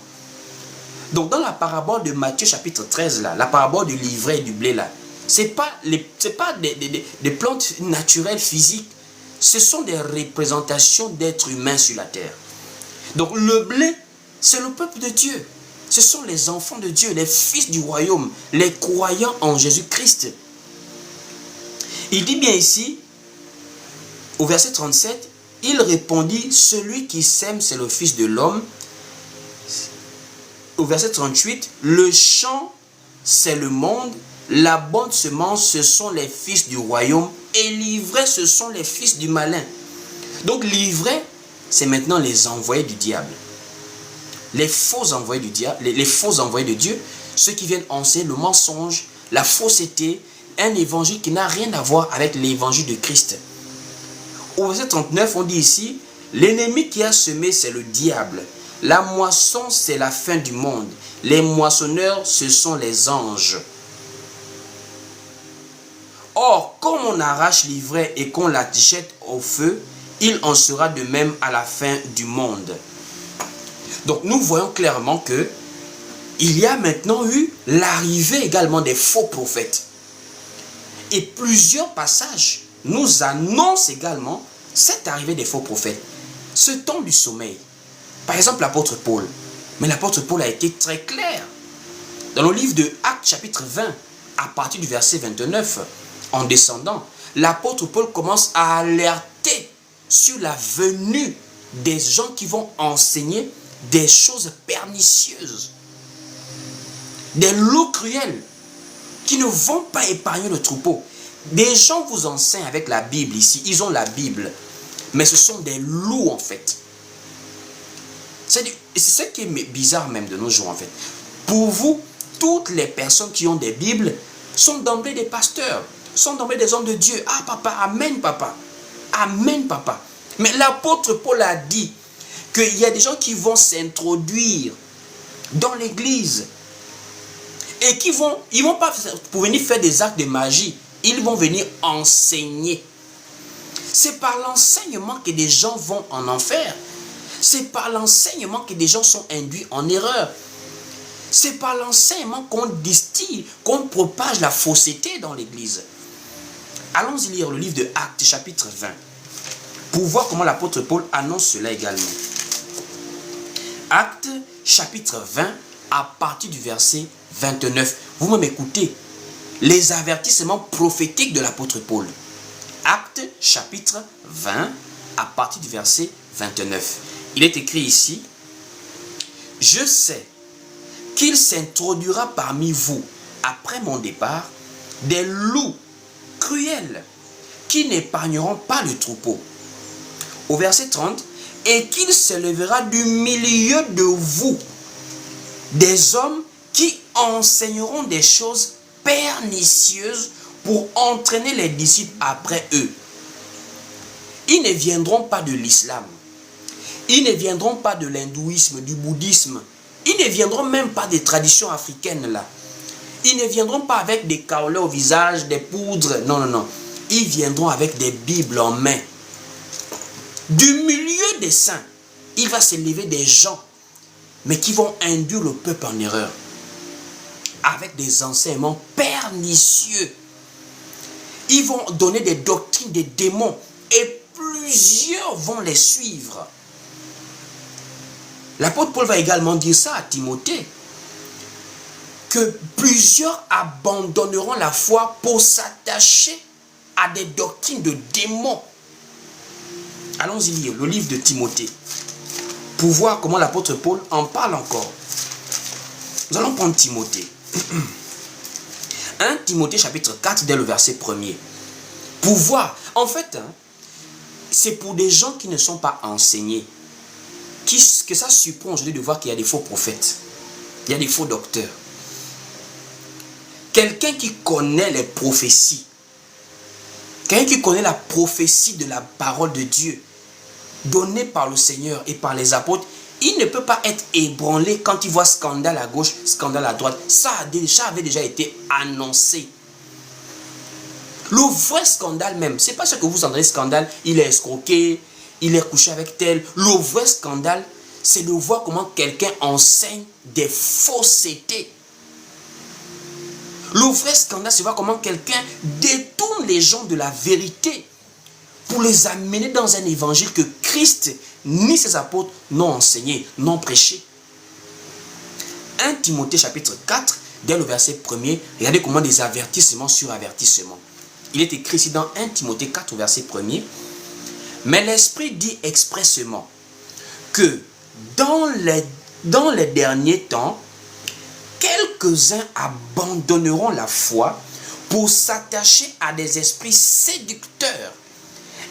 S1: Donc dans la parabole de Matthieu chapitre 13, là, la parabole de l'ivraie et du blé, là, ce n'est pas des plantes naturelles physiques. Ce sont des représentations d'êtres humains sur la terre. Donc le blé, c'est le peuple de Dieu. Ce sont les enfants de Dieu, les fils du royaume, les croyants en Jésus-Christ. Il dit bien ici, au verset 37, il répondit, celui qui sème, c'est le Fils de l'homme. Au verset 38, le champ, c'est le monde. La bonne semence, ce sont les fils du royaume. Et l'ivraie, ce sont les fils du malin. Donc l'ivraie, c'est maintenant les envoyés du diable. Les faux envoyés du diable, les faux envoyés de Dieu, ceux qui viennent enseigner le mensonge, la fausseté, un évangile qui n'a rien à voir avec l'évangile de Christ. Au verset 39, on dit ici, l'ennemi qui a semé, c'est le diable. La moisson, c'est la fin du monde. Les moissonneurs, ce sont les anges. Or, comme on arrache l'ivraie et qu'on la jette au feu, il en sera de même à la fin du monde. Donc, nous voyons clairement que il y a maintenant eu l'arrivée également des faux prophètes. Et plusieurs passages nous annoncent également cette arrivée des faux prophètes. Ce temps du sommeil. Par exemple, l'apôtre Paul. Mais l'apôtre Paul a été très clair. Dans le livre de Actes chapitre 20, à partir du verset 29, en descendant, l'apôtre Paul commence à alerter sur la venue des gens qui vont enseigner des choses pernicieuses. Des loups cruels qui ne vont pas épargner le troupeau. Des gens vous enseignent avec la Bible ici. Ils ont la Bible. Mais ce sont des loups en fait. C'est ce qui est bizarre même de nos jours en fait. Pour vous, toutes les personnes qui ont des Bibles sont d'emblée des pasteurs. Sont d'emblée des hommes de Dieu. Ah papa, amen papa. Amen papa. Mais l'apôtre Paul a dit qu'il y a des gens qui vont s'introduire dans l'église. Et ils vont pas pour venir faire des actes de magie. Ils vont venir enseigner. C'est par l'enseignement que des gens vont en enfer. C'est par l'enseignement que des gens sont induits en erreur. C'est par l'enseignement qu'on distille, qu'on propage la fausseté dans l'église. Allons-y lire le livre de Actes chapitre 20 pour voir comment l'apôtre Paul annonce cela également. Actes chapitre 20 à partir du verset 29. Vous m'écoutez. Les avertissements prophétiques de l'apôtre Paul. Actes chapitre 20 à partir du verset 29. Il est écrit ici, « Je sais qu'il s'introduira parmi vous, après mon départ, des loups cruels qui n'épargneront pas le troupeau. » Au verset 30, « Et qu'il s'élèvera du milieu de vous des hommes qui enseigneront des choses pernicieuses pour entraîner les disciples après eux. Ils ne viendront pas de l'islam. Ils ne viendront pas de l'hindouisme, du bouddhisme. Ils ne viendront même pas des traditions africaines là. Ils ne viendront pas avec des kaolés au visage, des poudres. Non, non, non. Ils viendront avec des Bibles en main. Du milieu des saints, il va s'élever des gens, mais qui vont induire le peuple en erreur. Avec des enseignements pernicieux. Ils vont donner des doctrines des démons. Et plusieurs vont les suivre. L'apôtre Paul va également dire ça à Timothée. Que plusieurs abandonneront la foi pour s'attacher à des doctrines de démons. Allons-y lire le livre de Timothée. Pour voir comment l'apôtre Paul en parle encore. Nous allons prendre Timothée. 1 Timothée chapitre 4 dès le verset 1er. Pour voir, en fait, c'est pour des gens qui ne sont pas enseignés. Que ça surprend aujourd'hui de voir qu'il y a des faux prophètes. Il y a des faux docteurs. Quelqu'un qui connaît les prophéties. Quelqu'un qui connaît la prophétie de la parole de Dieu. Donnée par le Seigneur et par les apôtres. Il ne peut pas être ébranlé quand il voit scandale à gauche, scandale à droite. Ça avait déjà été annoncé. Le vrai scandale même, ce n'est pas ce que vous entendez scandale, il est escroqué, il est couché avec tel. Le vrai scandale, c'est de voir comment quelqu'un enseigne des faussetés. Le vrai scandale, c'est de voir comment quelqu'un détourne les gens de la vérité pour les amener dans un évangile que Christ ni ses apôtres n'ont enseigné, n'ont prêché. 1 Timothée chapitre 4, dès le verset 1er, regardez comment des avertissements sur avertissements. Il est écrit ici dans 1 Timothée 4, verset 1er. Mais l'Esprit dit expressément que dans les derniers temps, quelques-uns abandonneront la foi pour s'attacher à des esprits séducteurs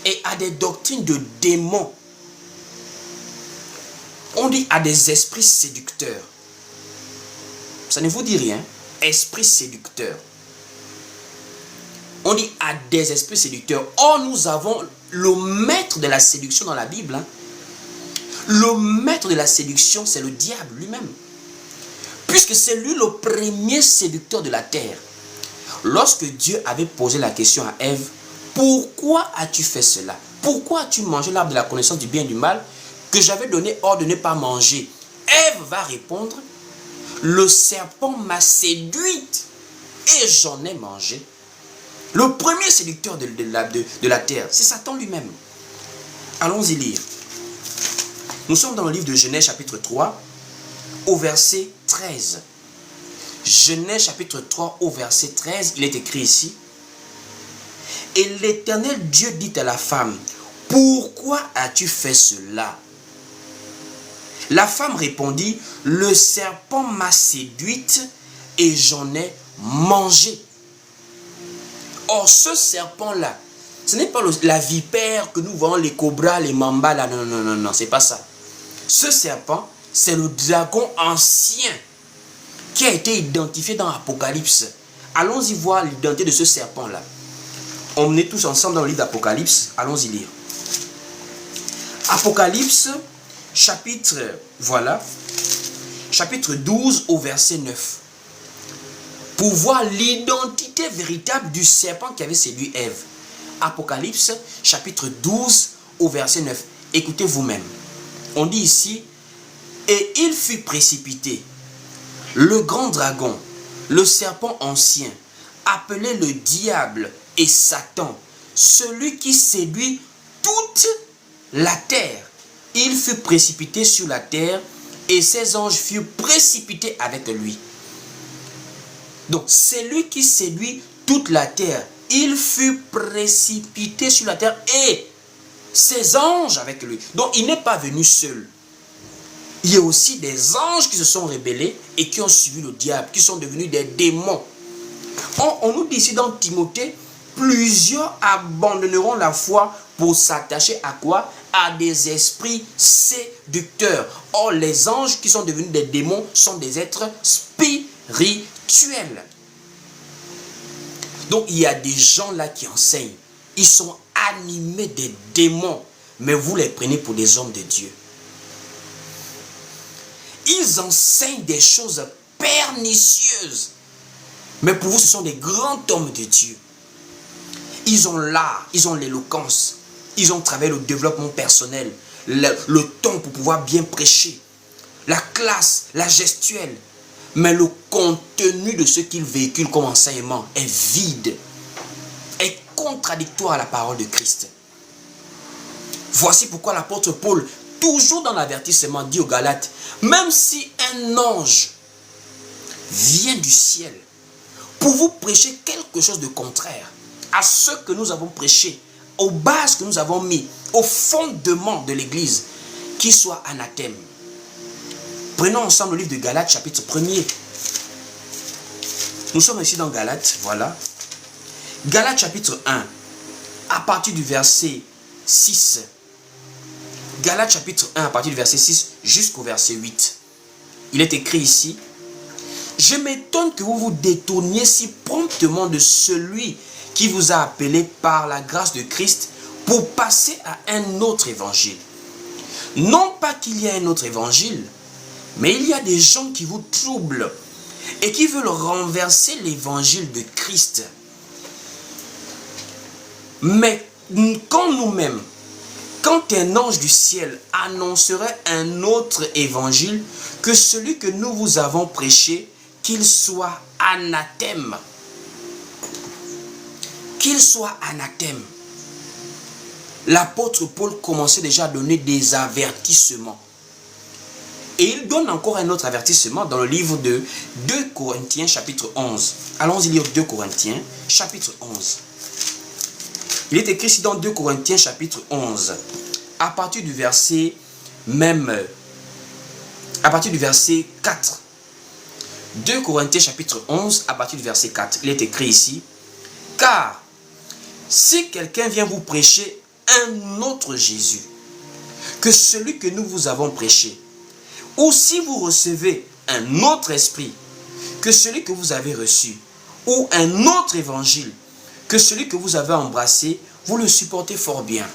S1: et à des doctrines de démons. On dit à des esprits séducteurs. Ça ne vous dit rien? Esprit séducteur. On dit à des esprits séducteurs. Or, nous avons le maître de la séduction dans la Bible. Hein. Le maître de la séduction, c'est le diable lui-même. Puisque c'est lui le premier séducteur de la terre. Lorsque Dieu avait posé la question à Ève, pourquoi as-tu fait cela? Pourquoi as-tu mangé l'arbre de la connaissance du bien et du mal que j'avais donné ordre de ne pas manger? Ève va répondre, le serpent m'a séduite et j'en ai mangé. Le premier séducteur de la terre, c'est Satan lui-même. Allons-y lire. Nous sommes dans le livre de Genèse chapitre 3 au verset 13. Genèse chapitre 3 au verset 13, il est écrit ici. Et l'Éternel Dieu dit à la femme, pourquoi as-tu fait cela? La femme répondit, le serpent m'a séduite et j'en ai mangé. Or, ce serpent-là, ce n'est pas la vipère que nous voyons, les cobras, les mambas, là, non, c'est pas ça. Ce serpent, c'est le dragon ancien qui a été identifié dans l'Apocalypse. Allons-y voir l'identité de ce serpent-là. On est tous ensemble dans le livre d'Apocalypse. Allons-y lire. Apocalypse, chapitre 12 au verset 9. Pour voir l'identité véritable du serpent qui avait séduit Ève. Apocalypse, chapitre 12 au verset 9. Écoutez vous-même. On dit ici, et il fut précipité, le grand dragon, le serpent ancien, appelé le diable et Satan, celui qui séduit toute la terre. Il fut précipité sur la terre et ses anges furent précipités avec lui. Donc, c'est lui qui séduit toute la terre. Il fut précipité sur la terre et ses anges avec lui. Donc, il n'est pas venu seul. Il y a aussi des anges qui se sont rebellés et qui ont suivi le diable, qui sont devenus des démons. On nous dit ici dans Timothée, plusieurs abandonneront la foi pour s'attacher à quoi? À des esprits séducteurs. Or, les anges qui sont devenus des démons sont des êtres spirituels. Donc, il y a des gens là qui enseignent. Ils sont animés des démons, mais vous les prenez pour des hommes de Dieu. Ils enseignent des choses pernicieuses, mais pour vous, ce sont des grands hommes de Dieu. Ils ont l'art, ils ont l'éloquence, ils ont travaillé le développement personnel, le temps pour pouvoir bien prêcher, la classe, la gestuelle. Mais le contenu de ce qu'ils véhiculent comme enseignement est vide, est contradictoire à la parole de Christ. Voici pourquoi l'apôtre Paul, toujours dans l'avertissement, dit aux Galates, même si un ange vient du ciel pour vous prêcher quelque chose de contraire à ce que nous avons prêché, aux bases que nous avons mis, au fondement de l'Église, qu'il soit anathème. Prenons ensemble le livre de Galates, chapitre 1er. Nous sommes ici dans Galates, voilà. Galates, chapitre 1, à partir du verset 6. Galates, chapitre 1, à partir du verset 6 jusqu'au verset 8. Il est écrit ici, « Je m'étonne que vous vous détourniez si promptement de celui qui vous a appelé par la grâce de Christ pour passer à un autre évangile. Non pas qu'il y ait un autre évangile, mais il y a des gens qui vous troublent et qui veulent renverser l'évangile de Christ. Mais quand nous-mêmes, quand un ange du ciel annoncerait un autre évangile que celui que nous vous avons prêché, qu'il soit anathème. Qu'il soit anathème. L'apôtre Paul commençait déjà à donner des avertissements. Et il donne encore un autre avertissement dans le livre de 2 Corinthiens chapitre 11. Allons-y lire 2 Corinthiens chapitre 11. Il est écrit ici dans 2 Corinthiens chapitre 11, à partir du verset 4. 2 Corinthiens chapitre 11, à partir du verset 4. Il est écrit ici, car si quelqu'un vient vous prêcher un autre Jésus que celui que nous vous avons prêché, ou si vous recevez un autre esprit que celui que vous avez reçu, ou un autre évangile que celui que vous avez embrassé, vous le supportez fort bien.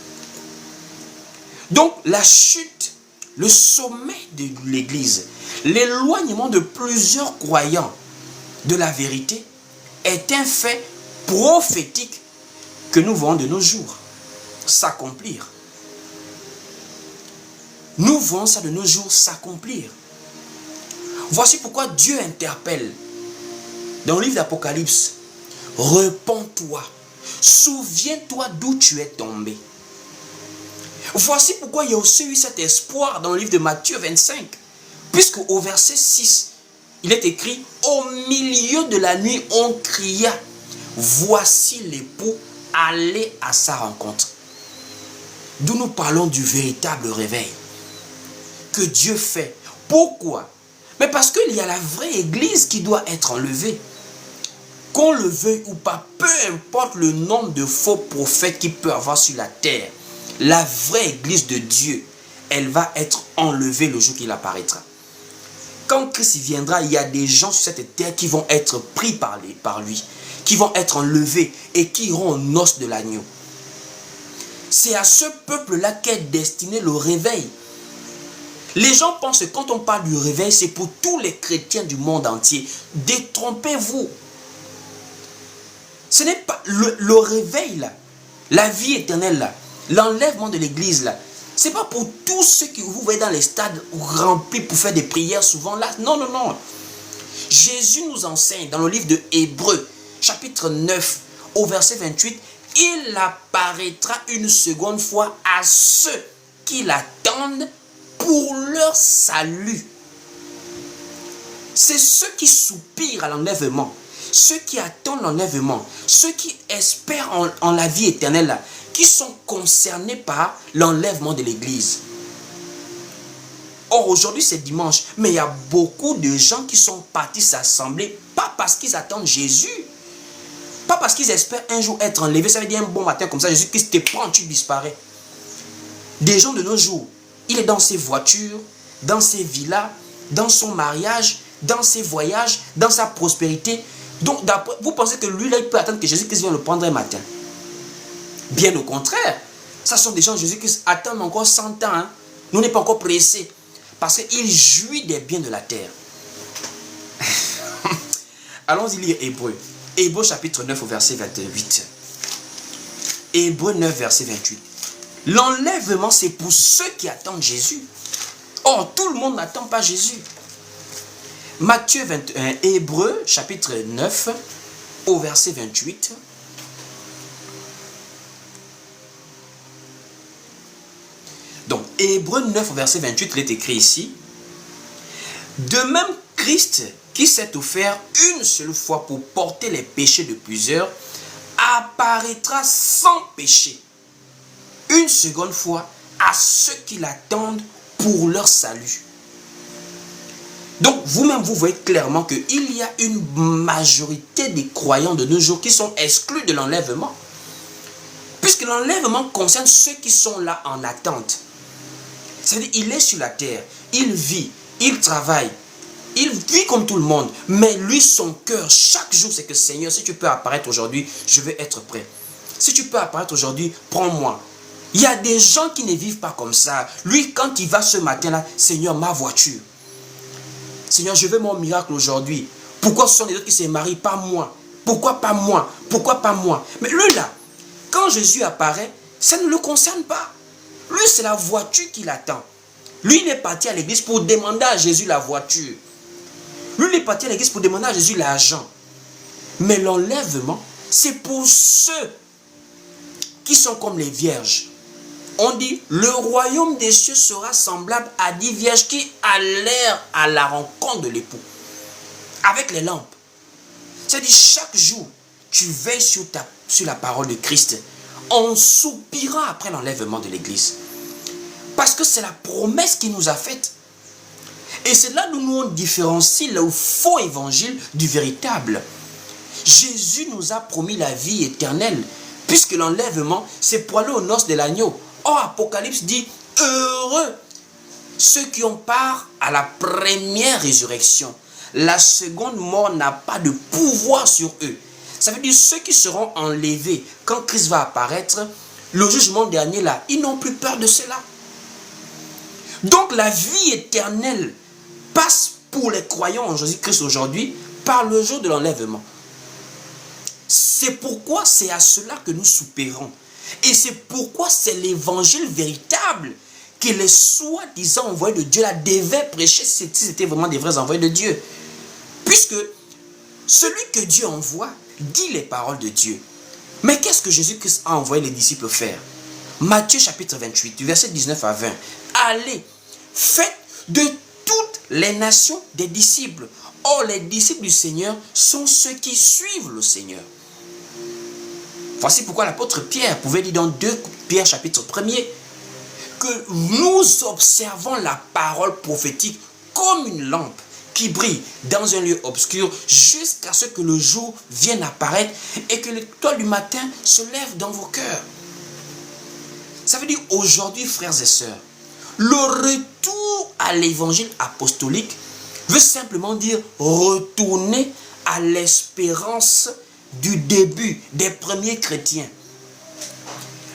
S1: Donc la chute, le sommet de l'Église, l'éloignement de plusieurs croyants de la vérité est un fait prophétique que nous voyons de nos jours s'accomplir. Nous voyons ça de nos jours s'accomplir. Voici pourquoi Dieu interpelle dans le livre d'Apocalypse, repens-toi, souviens-toi d'où tu es tombé. Voici pourquoi il y a aussi eu cet espoir dans le livre de Matthieu 25, puisque au verset 6, il est écrit, au milieu de la nuit, on cria, voici l'époux, allez à sa rencontre. D'où nous parlons du véritable réveil que Dieu fait. Pourquoi? Mais parce qu'il y a la vraie église qui doit être enlevée. Qu'on le veuille ou pas, peu importe le nombre de faux prophètes qu'il peut avoir sur la terre, la vraie église de Dieu, elle va être enlevée le jour qu'il apparaîtra. Quand Christ viendra, il y a des gens sur cette terre qui vont être pris par lui, qui vont être enlevés et qui iront aux noces de l'agneau. C'est à ce peuple-là qu'est destiné le réveil. Les gens pensent que quand on parle du réveil, c'est pour tous les chrétiens du monde entier. Détrompez-vous. Ce n'est pas le réveil là, la vie éternelle là, l'enlèvement de l'église là. Ce n'est pas pour tous ceux que vous voyez dans les stades remplis pour faire des prières souvent là. Non, non, non. Jésus nous enseigne dans le livre de Hébreux, chapitre 9, au verset 28, il apparaîtra une seconde fois à ceux qui l'attendent pour leur salut. C'est ceux qui soupirent à l'enlèvement, ceux qui attendent l'enlèvement, ceux qui espèrent en la vie éternelle, là, qui sont concernés par l'enlèvement de l'église. Or, aujourd'hui, c'est dimanche, mais il y a beaucoup de gens qui sont partis s'assembler, pas parce qu'ils attendent Jésus, pas parce qu'ils espèrent un jour être enlevés. Ça veut dire un bon matin comme ça, Jésus-Christ te prend, tu disparais. Des gens de nos jours, il est dans ses voitures, dans ses villas, dans son mariage, dans ses voyages, dans sa prospérité. Donc, vous pensez que lui, là, il peut attendre que Jésus-Christ vienne le prendre un matin? Bien au contraire. Ça sont des gens, Jésus-Christ attend encore 100 ans. Hein. Nous n'est pas encore pressés. Parce qu'il jouit des biens de la terre. Allons-y lire Hébreux. Hébreux chapitre 9 au verset 28. Hébreux 9 verset 28. L'enlèvement, c'est pour ceux qui attendent Jésus. Or, tout le monde n'attend pas Jésus. Matthieu 21, Hébreux chapitre 9 au verset 28. Donc, Hébreux 9 au verset 28, il est écrit ici. De même, Christ, qui s'est offert une seule fois pour porter les péchés de plusieurs, apparaîtra sans péché une seconde fois à ceux qui l'attendent pour leur salut. Donc, vous-même, vous voyez clairement qu'il y a une majorité des croyants de nos jours qui sont exclus de l'enlèvement. Puisque l'enlèvement concerne ceux qui sont là en attente. C'est-à-dire, il est sur la terre, il vit, il travaille, il vit comme tout le monde. Mais lui, son cœur, chaque jour, c'est que Seigneur, si tu peux apparaître aujourd'hui, je vais être prêt. Si tu peux apparaître aujourd'hui, prends-moi. Il y a des gens qui ne vivent pas comme ça. Lui, quand il va ce matin-là, Seigneur, ma voiture. Seigneur, je veux mon miracle aujourd'hui. Pourquoi ce sont les autres qui se marient, pas moi? Pourquoi pas moi? Pourquoi pas moi? Mais lui là, quand Jésus apparaît, ça ne le concerne pas. Lui, c'est la voiture qui l'attend. Lui, il est parti à l'église pour demander à Jésus la voiture. Lui, il est parti à l'église pour demander à Jésus l'argent. Mais l'enlèvement, c'est pour ceux qui sont comme les vierges. On dit, le royaume des cieux sera semblable à 10 vierges qui allèrent à la rencontre de l'époux. Avec les lampes. C'est-à-dire, chaque jour, tu veilles sur la parole de Christ. on soupira après l'enlèvement de l'Église. Parce que c'est la promesse qu'il nous a faite. Et c'est là où nous on différencie le faux évangile du véritable. Jésus nous a promis la vie éternelle, puisque l'enlèvement, c'est pour aller aux noces de l'agneau. Or, Apocalypse dit, heureux ceux qui ont part à la première résurrection. La seconde mort n'a pas de pouvoir sur eux. Ça veut dire ceux qui seront enlevés quand Christ va apparaître, le jugement dernier là, ils n'ont plus peur de cela. Donc la vie éternelle passe pour les croyants en Jésus-Christ aujourd'hui par le jour de l'enlèvement. C'est pourquoi c'est à cela que nous soupirons. Et c'est pourquoi c'est l'évangile véritable que les soi-disant envoyés de Dieu là devaient prêcher si c'était vraiment des vrais envoyés de Dieu. Puisque celui que Dieu envoie dit les paroles de Dieu. Mais qu'est-ce que Jésus-Christ a envoyé les disciples faire? Matthieu chapitre 28, du verset 19 à 20. Allez, faites de toutes les nations des disciples. Or, les disciples du Seigneur sont ceux qui suivent le Seigneur. Voici pourquoi l'apôtre Pierre pouvait dire dans 2 Pierre chapitre 1er que nous observons la parole prophétique comme une lampe qui brille dans un lieu obscur jusqu'à ce que le jour vienne apparaître et que l'étoile du matin se lève dans vos cœurs. Ça veut dire aujourd'hui, frères et sœurs, le retour à l'évangile apostolique veut simplement dire retourner à l'espérance du début des premiers chrétiens.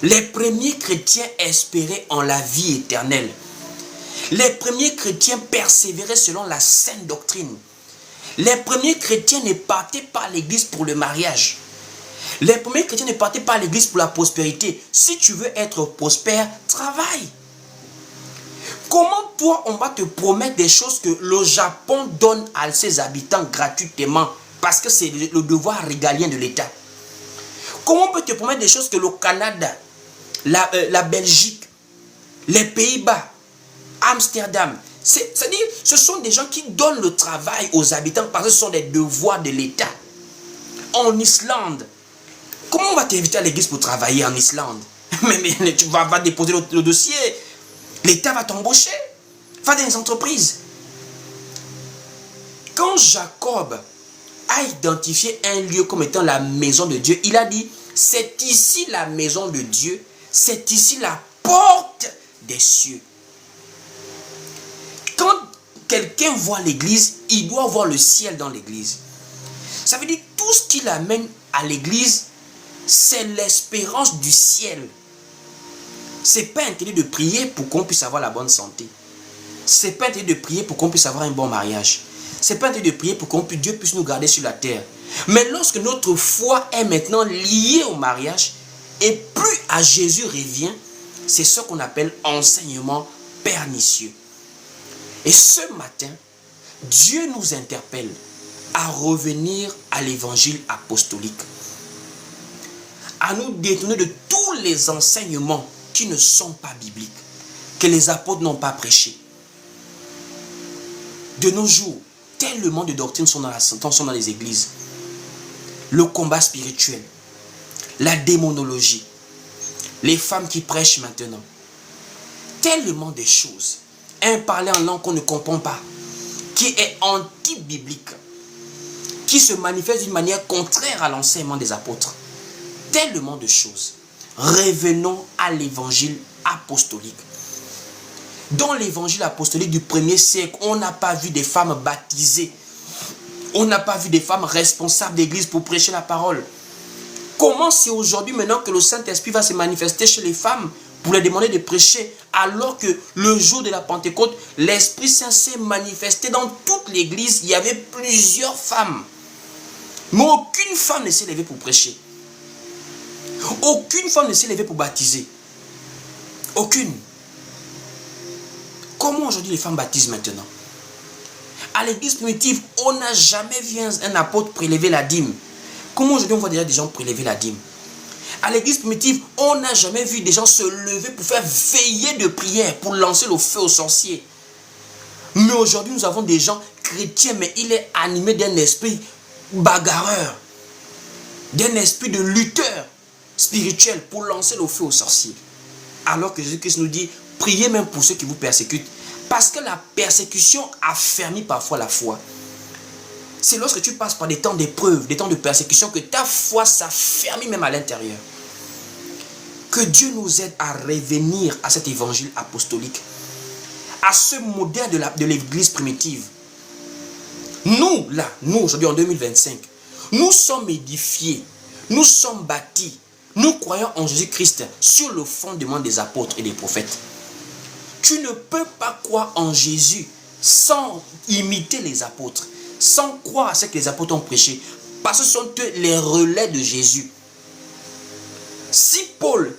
S1: Les premiers chrétiens espéraient en la vie éternelle. Les premiers chrétiens persévéraient selon la sainte doctrine. Les premiers chrétiens ne partaient pas à l'église pour le mariage. Les premiers chrétiens ne partaient pas à l'église pour la prospérité. Si tu veux être prospère, travaille. Comment toi, on va te promettre des choses que le Japon donne à ses habitants gratuitement parce que c'est le devoir régalien de l'État? Comment on peut te promettre des choses que le Canada, la Belgique, les Pays-Bas, Amsterdam, c'est-à-dire ce sont des gens qui donnent le travail aux habitants parce que ce sont des devoirs de l'État. En Islande, comment on va t'inviter à l'église pour travailler en Islande? mais tu vas déposer le dossier. L'État va t'embaucher. Va dans les entreprises. Quand Jacob a identifié un lieu comme étant la maison de Dieu, il a dit, c'est ici la maison de Dieu, c'est ici la porte des cieux. Quand quelqu'un voit l'église, il doit voir le ciel dans l'église. Ça veut dire que tout ce qui l'amène à l'église, c'est l'espérance du ciel. Ce n'est pas interdit de prier pour qu'on puisse avoir la bonne santé. Ce n'est pas interdit de prier pour qu'on puisse avoir un bon mariage. Ce n'est pas interdit de prier pour que Dieu puisse nous garder sur la terre. Mais lorsque notre foi est maintenant liée au mariage, et plus à Jésus revient, c'est ce qu'on appelle enseignement pernicieux. Et ce matin, Dieu nous interpelle à revenir à l'évangile apostolique. À nous détourner de tous les enseignements qui ne sont pas bibliques, que les apôtres n'ont pas prêché. De nos jours, tellement de doctrines sont dans les églises. Le combat spirituel, la démonologie, les femmes qui prêchent maintenant. Tellement de choses. Un parler en langue qu'on ne comprend pas, qui est anti-biblique, qui se manifeste d'une manière contraire à l'enseignement des apôtres. Tellement de choses. Revenons à l'évangile apostolique. Dans l'évangile apostolique du 1er siècle, on n'a pas vu des femmes baptisées. On n'a pas vu des femmes responsables d'église pour prêcher la parole. Comment c'est aujourd'hui maintenant que le Saint-Esprit va se manifester chez les femmes pour les demander de prêcher, alors que le jour de la Pentecôte, l'Esprit Saint s'est manifesté dans toute l'église, il y avait plusieurs femmes. Mais aucune femme ne s'est levée pour prêcher. Aucune femme ne s'est levée pour baptiser. Aucune. Comment aujourd'hui les femmes baptisent maintenant? À l'église primitive, on n'a jamais vu un apôtre prélever la dîme. Comment aujourd'hui on voit déjà des gens prélever la dîme? À l'église primitive, on n'a jamais vu des gens se lever pour faire veiller de prière, pour lancer le feu aux sorciers. Mais aujourd'hui, nous avons des gens chrétiens, mais il est animé d'un esprit bagarreur, d'un esprit de lutteur. spirituel pour lancer le feu aux sorciers. Alors que Jésus-Christ nous dit, priez même pour ceux qui vous persécutent. Parce que la persécution affermit parfois la foi. C'est lorsque tu passes par des temps d'épreuve, des temps de persécution, que ta foi s'affermit même à l'intérieur. Que Dieu nous aide à revenir à cet évangile apostolique, à ce modèle de l'église primitive. Nous, là, nous aujourd'hui en 2025, nous sommes édifiés, nous sommes bâtis, nous croyons en Jésus-Christ sur le fondement des apôtres et des prophètes. Tu ne peux pas croire en Jésus sans imiter les apôtres, sans croire à ce que les apôtres ont prêché, parce que ce sont eux les relais de Jésus. Si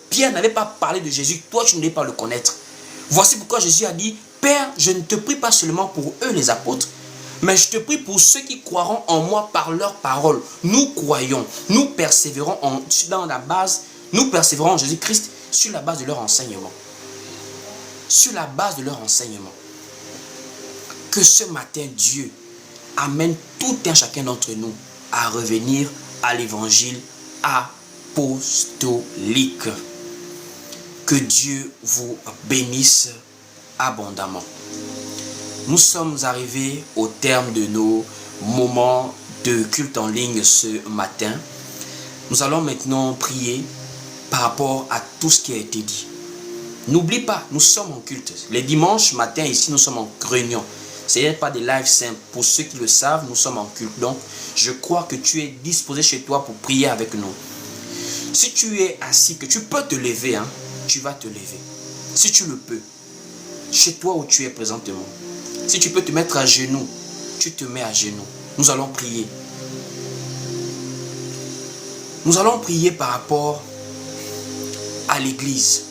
S1: Pierre n'avait pas parlé de Jésus, toi tu n'allais pas le connaître. Voici pourquoi Jésus a dit, Père, je ne te prie pas seulement pour eux les apôtres, mais je te prie pour ceux qui croiront en moi par leur parole. Nous croyons, nous persévérons dans la base, nous persévérons en Jésus-Christ sur la base de leur enseignement. Sur la base de leur enseignement. Que ce matin, Dieu amène tout un chacun d'entre nous à revenir à l'évangile apostolique. Que Dieu vous bénisse abondamment. Nous sommes arrivés au terme de nos moments de culte en ligne ce matin. Nous allons maintenant prier par rapport à tout ce qui a été dit. N'oublie pas, nous sommes en culte. Les dimanches matin ici, nous sommes en réunion. Ce n'est pas des lives simples. Pour ceux qui le savent, nous sommes en culte. Donc, je crois que tu es disposé chez toi pour prier avec nous. Si tu es assis, que tu peux te lever, tu vas te lever. Si tu le peux, chez toi où tu es présentement. Si tu peux te mettre à genoux, tu te mets à genoux. Nous allons prier. Nous allons prier par rapport à l'église.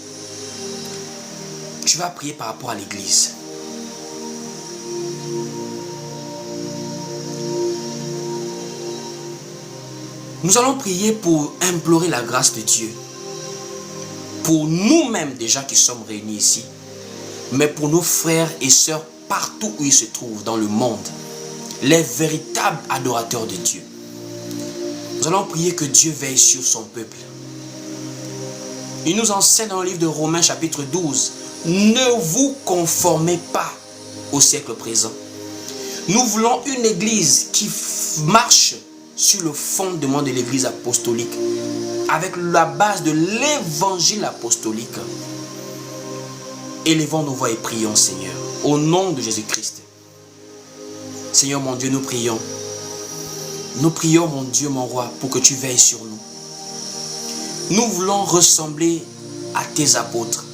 S1: Tu vas prier par rapport à l'église. Nous allons prier pour implorer la grâce de Dieu. Pour nous-mêmes déjà qui sommes réunis ici, mais pour nos frères et sœurs partout où ils se trouvent dans le monde, les véritables adorateurs de Dieu. Nous allons prier que Dieu veille sur son peuple. Il nous enseigne dans le livre de Romains chapitre 12, ne vous conformez pas au siècle présent. Nous voulons une église qui marche sur le fondement de l'église apostolique, avec la base de l'évangile apostolique. Élevons nos voix et prions, Seigneur, au nom de Jésus-Christ. Seigneur mon Dieu, nous prions. Nous prions, mon Dieu, mon roi, pour que tu veilles sur nous. Nous voulons ressembler à tes apôtres.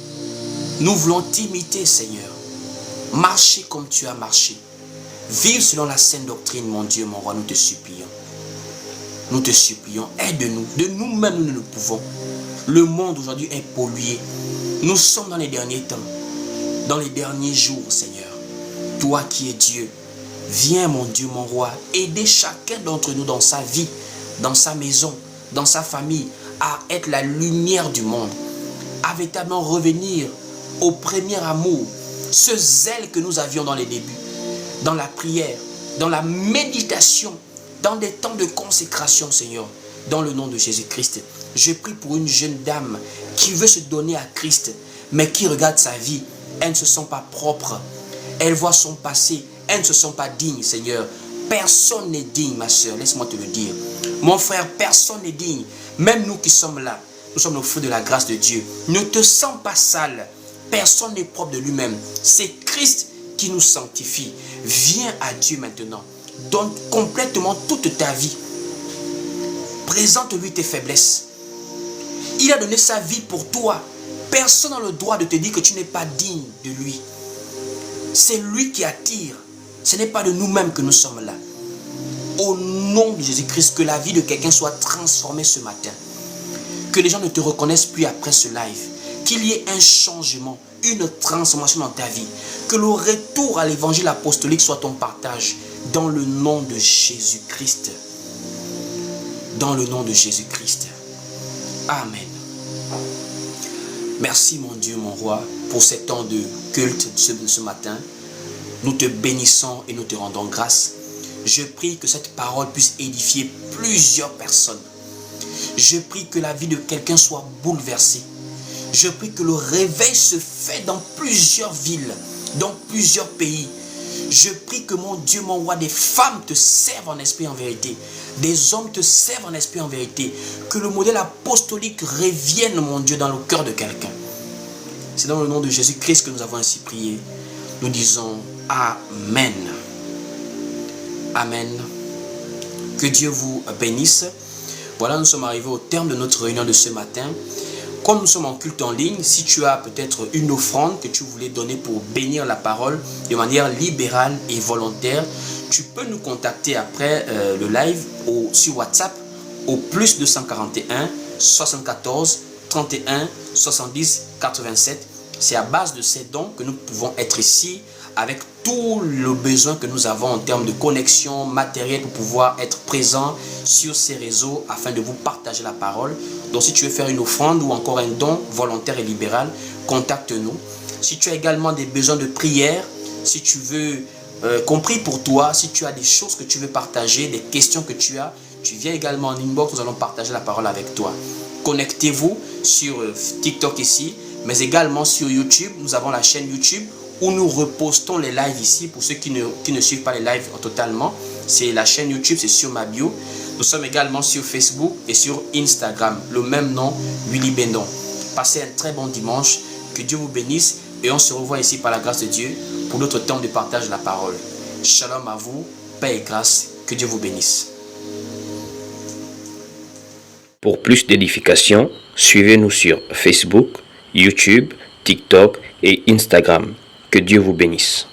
S1: Nous voulons t'imiter, Seigneur. Marcher comme tu as marché. Vivre selon la saine doctrine, mon Dieu, mon roi, nous te supplions. Nous te supplions, aide-nous. De nous-mêmes, nous ne le pouvons. Le monde aujourd'hui est pollué. Nous sommes dans les derniers temps, dans les derniers jours, Seigneur. Toi qui es Dieu, viens, mon Dieu, mon roi, aider chacun d'entre nous dans sa vie, dans sa maison, dans sa famille, à être la lumière du monde, à véritablement revenir au premier amour, ce zèle que nous avions dans les débuts, dans la prière, dans la méditation, dans des temps de consécration, Seigneur, dans le nom de Jésus-Christ. Je prie pour une jeune dame qui veut se donner à Christ, mais qui regarde sa vie. Elle ne se sent pas propre. Elle voit son passé. Elle ne se sent pas digne, Seigneur. Personne n'est digne, ma soeur. Laisse-moi te le dire. Mon frère, personne n'est digne. Même nous qui sommes là, nous sommes le fruit de la grâce de Dieu. Ne te sens pas sale. Personne n'est propre de lui-même. C'est Christ qui nous sanctifie. Viens à Dieu maintenant. Donne complètement toute ta vie. Présente-lui tes faiblesses. Il a donné sa vie pour toi. Personne n'a le droit de te dire que tu n'es pas digne de lui. C'est lui qui attire. Ce n'est pas de nous-mêmes que nous sommes là. Au nom de Jésus-Christ, que la vie de quelqu'un soit transformée ce matin. Que les gens ne te reconnaissent plus après ce live. Qu'il y ait un changement, une transformation dans ta vie. Que le retour à l'évangile apostolique soit ton partage. Dans le nom de Jésus-Christ. Dans le nom de Jésus-Christ. Amen. Merci mon Dieu, mon roi, pour ces temps de culte ce matin. Nous te bénissons et nous te rendons grâce. Je prie que cette parole puisse édifier plusieurs personnes. Je prie que la vie de quelqu'un soit bouleversée. Je prie que le réveil se fait dans plusieurs villes, dans plusieurs pays. Je prie que mon Dieu, mon roi, des femmes te servent en esprit en vérité. Des hommes te servent en esprit en vérité. Que le modèle apostolique revienne, mon Dieu, dans le cœur de quelqu'un. C'est dans le nom de Jésus-Christ que nous avons ainsi prié. Nous disons Amen. Amen. Que Dieu vous bénisse. Voilà, nous sommes arrivés au terme de notre réunion de ce matin. Comme nous sommes en culte en ligne, si tu as peut-être une offrande que tu voulais donner pour bénir la parole de manière libérale et volontaire, tu peux nous contacter après le live sur WhatsApp au plus 241 74 31 70 87. C'est à base de ces dons que nous pouvons être ici avec tout le besoin que nous avons en termes de connexion matérielle pour pouvoir être présent sur ces réseaux afin de vous partager la parole. Donc si tu veux faire une offrande ou encore un don volontaire et libéral, contacte-nous. Si tu as également des besoins de prière, si tu veux qu'on prie pour toi, si tu as des choses que tu veux partager, des questions que tu as, tu viens également en inbox, nous allons partager la parole avec toi. Connectez-vous sur TikTok ici, mais également sur YouTube. Nous avons la chaîne YouTube où nous repostons les lives ici. Pour ceux qui ne suivent pas les lives totalement, c'est la chaîne YouTube, c'est sur ma bio. Nous sommes également sur Facebook et sur Instagram, le même nom, Willy Bendon. Passez un très bon dimanche, que Dieu vous bénisse et on se revoit ici par la grâce de Dieu pour notre temps de partage de la parole. Shalom à vous, paix et grâce, que Dieu vous bénisse.
S2: Pour plus d'édification, suivez-nous sur Facebook, YouTube, TikTok et Instagram. Que Dieu vous bénisse.